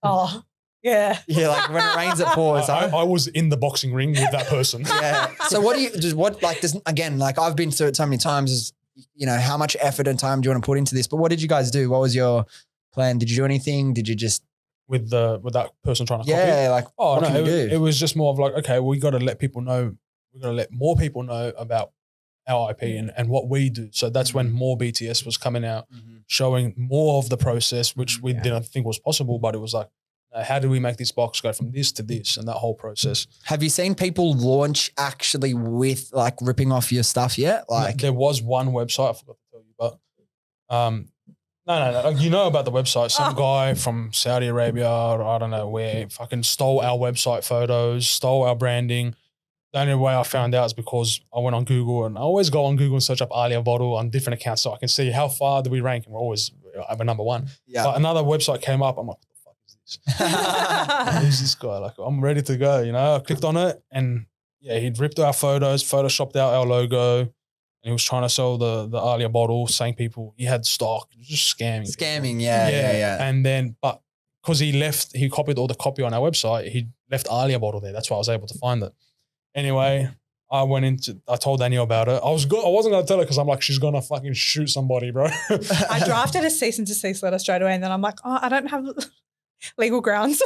oh, yeah. Yeah, like when it rains, it pours. I huh? was in the boxing ring with that person. Yeah. So what do you, just what, like this, again, like I've been through it so many times is, you know, how much effort and time do you want to put into this? But what did you guys do? What was your plan? Did you do anything? Did you just, with that person trying to copy. yeah, like, Oh what no, can you it do? was just more of like, okay, we got to let people know. We got to let more people know about our IP and what we do. So that's when more BTS was coming out, showing more of the process, which we didn't think was possible. But it was like, how do we make this box go from this to this, and that whole process. Have you seen people launch actually with like ripping off your stuff yet? Like, There was one website, I forgot to tell you, but no. Like, you know about the website. Some guy from Saudi Arabia, or I don't know where, fucking stole our website photos, stole our branding. The only way I found out is because I went on Google, and I always go on Google and search up Ailia Bottle on different accounts so I can see how far do we rank, and we're always number one. yeah. But another website came up. I'm like, what the fuck is this? Who's this guy? Like, I'm ready to go. You know, I clicked on it, and yeah, he'd ripped our photos, photoshopped out our logo, and he was trying to sell the Ailia Bottle, saying people he had stock. It was just scamming. Scamming, yeah. And then, but because he copied all the copy on our website, he left Ailia Bottle there. That's why I was able to find it. Anyway, I told Danielle about it. I wasn't going to tell her because I'm like, she's going to fucking shoot somebody, bro. I drafted a cease and desist letter straight away, and then I'm like, oh, I don't have legal grounds.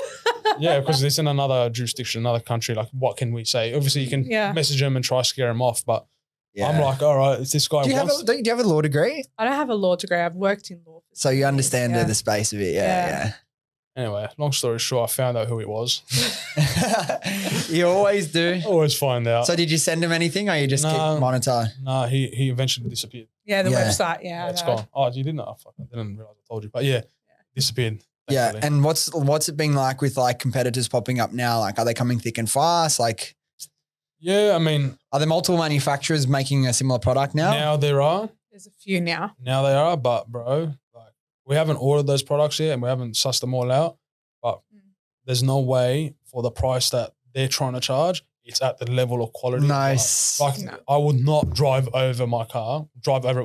Yeah, because it's in another jurisdiction, another country. Like, what can we say? Obviously, you can message him and try to scare him off, but I'm like, all right, it's this guy. Do you have a law degree? I don't have a law degree. I've worked in law. So you understand the space of it, yeah. Anyway, long story short, I found out who it was. You always do. Always find out. So did you send him anything, or you just keep monitor? Nah, he eventually disappeared. Yeah, the website. Yeah, It's gone. Oh, you didn't know? Fuck, I didn't realize I told you. But yeah, disappeared. Yeah, thankfully. and what's it been like with like competitors popping up now? Like, are they coming thick and fast? Like, Yeah, I mean, are there multiple manufacturers making a similar product now? now there are. There's a few now. Now they are, but bro, like, we haven't ordered those products yet and we haven't sussed them all out. But there's no way for the price that they're trying to charge, it's at the level of quality. Nice. Like, I would not drive over it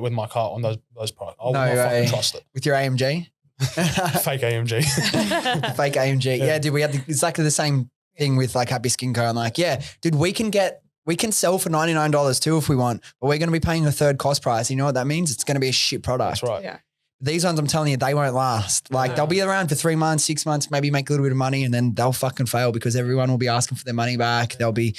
with my car on those products. I would not fucking trust it. With your AMG? Fake AMG. Fake AMG. Yeah, dude, we had exactly the same thing with like Happy Skin Co. I'm like, yeah, dude, we can sell for $99 too if we want, but we're going to be paying a third cost price. You know what that means? It's going to be a shit product. That's right. Yeah. These ones, I'm telling you, they won't last. Like they'll be around for 3 months, 6 months, maybe make a little bit of money, and then they'll fucking fail because everyone will be asking for their money back. There'll be,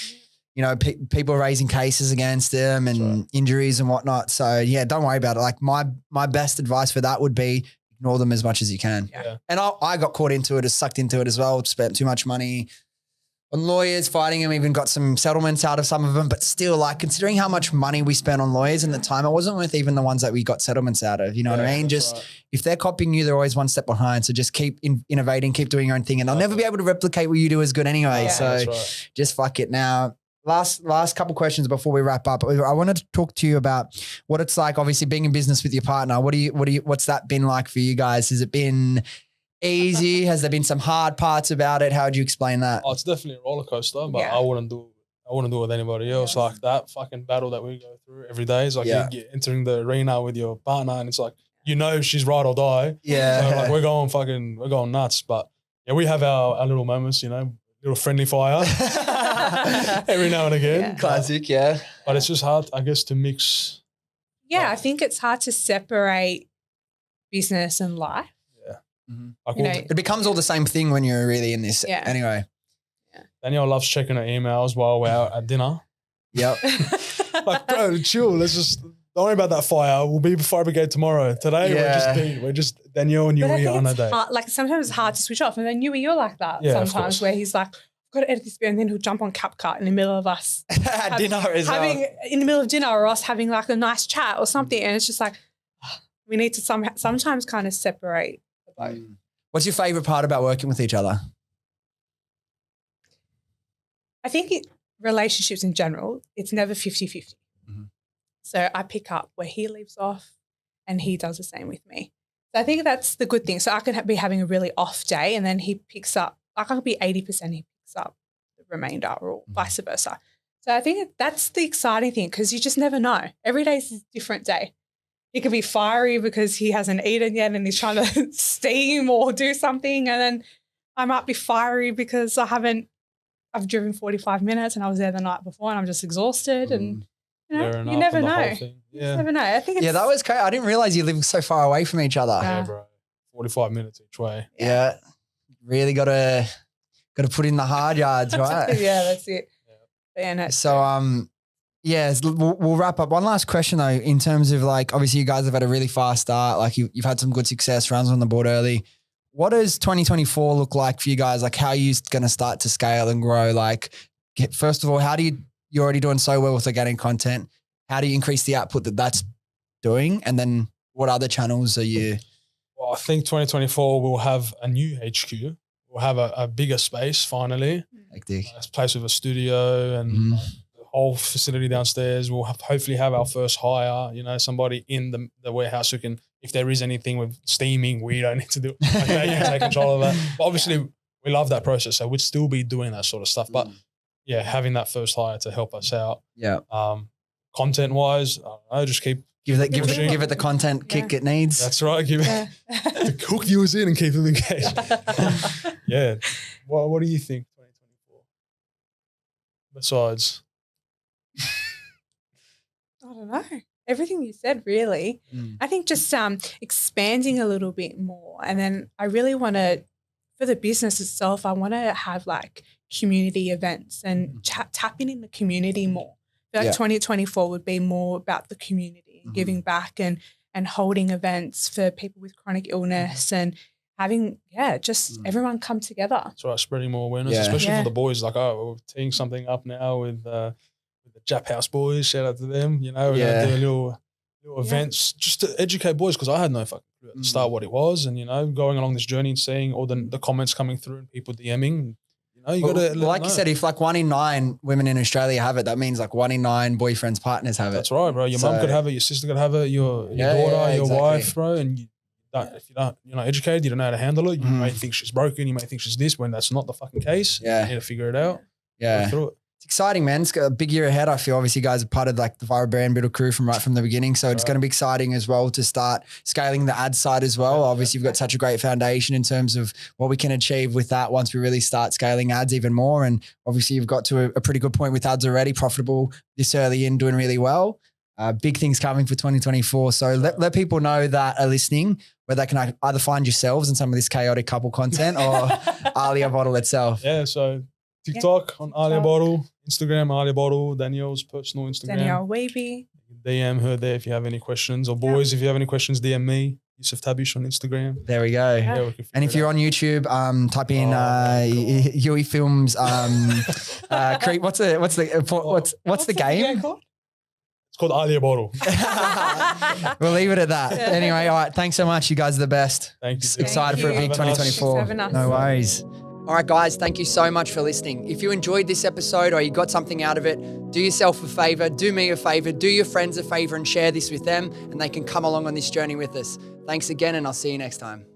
you know, people raising cases against them and injuries and whatnot. So yeah, don't worry about it. Like my best advice for that would be ignore them as much as you can. Yeah. And I got caught into it, sucked into it as well, spent too much money on lawyers fighting them, even got some settlements out of some of them, but still, like, considering how much money we spent on lawyers and the time, it wasn't worth even the ones that we got settlements out of, you know what I mean? Just if they're copying you, they're always one step behind. So just keep innovating, keep doing your own thing, and they'll never be able to replicate what you do as good anyway. Yeah. So just fuck it. Now, last couple questions before we wrap up. I wanted to talk to you about what it's like, obviously being in business with your partner. What's that been like for you guys? Has it been easy? Has there been some hard parts about it? How would you explain that? Oh, it's definitely a roller coaster, but I wouldn't do it with anybody else. Like that fucking battle that we go through every day is like you're entering the arena with your partner, and it's like, you know, she's ride or die. Yeah. So like we're going nuts. But yeah, we have our little moments, you know, little friendly fire every now and again. Yeah. Classic, yeah. But it's just hard, I guess, to mix. Yeah, I think it's hard to separate business and life. Like, You know, It becomes all the same thing when you're really in this. Yeah. Anyway. Danielle loves checking her emails while we're out at dinner. Yep. Like, bro, chill. Let's just don't worry about that fire. We'll be fire brigade tomorrow. Today we're just Danielle and But I Youi think on a it's day. hard, like sometimes it's hard to switch off. And then you're like that Yeah, of sometimes course. where he's like, I've got to edit this video, and then he'll jump on CapCut in the middle of us Dinner as well. in the middle of dinner, or us having like a nice chat or something. And it's just like, we need to sometimes kind of separate the both. What's your favorite part about working with each other? I think relationships in general, it's never 50-50. So I pick up where he leaves off and he does the same with me. So I think that's the good thing. So I could be having a really off day and then he picks up, like I could be 80%, he picks up the remainder or vice versa. So I think that's the exciting thing because you just never know. Every day is a different day. He could be fiery because he hasn't eaten yet and he's trying to steam or do something. And then I might be fiery because I've driven 45 minutes and I was there the night before and I'm just exhausted and you never know. You never know. I think that was crazy. I didn't realize you lived so far away from each other. Yeah, bro. 45 minutes each way. Yeah. Really got to put in the hard yards, right? Yeah, that's it. Yeah, no, so, we'll wrap up. One last question though, in terms of like, obviously you guys have had a really fast start. Like you've had some good success, runs on the board early. What does 2024 look like for you guys? Like how are you going to start to scale and grow? Like first of all, you're already doing so well with organic content. How do you increase the output that's doing? And then what other channels are you? Well, I think 2024 we'll have a new HQ. We'll have a bigger space finally. Hectic. A place with a studio and the whole facility downstairs. We'll hopefully have our first hire, somebody in the warehouse who can, if there is anything with steaming, we don't need to do it. Like that, you can take control of that. But obviously we love that process. So we'd still be doing that sort of stuff. But yeah, having that first hire to help us out. Yeah. Content wise, I don't know, just keep give it the content kick it needs. That's right. Give it to hook viewers in and keep them engaged. Yeah. What do you think 2024? Besides, I don't know. Everything you said, really. I think just expanding a little bit more, and then I really want to, for the business itself, I want to have like community events and tapping in the community more. I feel like 2024 would be more about the community, giving back and holding events for people with chronic illness and having, just everyone come together. That's right, spreading more awareness, especially for the boys. Like, we're teeing something up now with the Jap House boys. Shout out to them. We're going to do little events just to educate boys because I had no fucking clue at the start what it was. And, going along this journey and seeing all the comments coming through and people DMing, you got to like you said, if like 1 in 9 women in Australia have it, that means like 1 in 9 boyfriends, partners have it. That's right, bro. Your mum could have it, your sister could have it, your daughter, your wife, bro. And if you're not educated, you don't know how to handle it. You may think she's broken, you may think she's this, when that's not the fucking case. You need to figure it out. Go through it. It's exciting, man. It's got a big year ahead. I feel obviously you guys are part of like the Viral Brand Builder crew from the beginning. So it's going to be exciting as well to start scaling the ad side as well. Obviously you've got such a great foundation in terms of what we can achieve with that once we really start scaling ads even more. And obviously you've got to a pretty good point with ads already, profitable this early in, doing really well. Big things coming for 2024. So let people know that are listening where they can either find yourselves in some of this chaotic couple content or Ailia Bottle itself. Yeah, so TikTok on Ailia Bottle, Instagram Ailia Bottle, Danielle's personal Instagram. Danielle Wehbe. DM her there if you have any questions, or boys if you have any questions, DM me. Youi Tabbiche on Instagram. There we go. Yeah, and if you're on YouTube, type in Youi Films. What's the game? It's called Ailia Bottle. We'll leave it at that. Anyway, all right. Thanks so much. You guys are the best. Thank you. Excited for a big 2024. No worries. All right, guys, thank you so much for listening. If you enjoyed this episode or you got something out of it, do yourself a favor, do me a favor, do your friends a favor and share this with them and they can come along on this journey with us. Thanks again and I'll see you next time.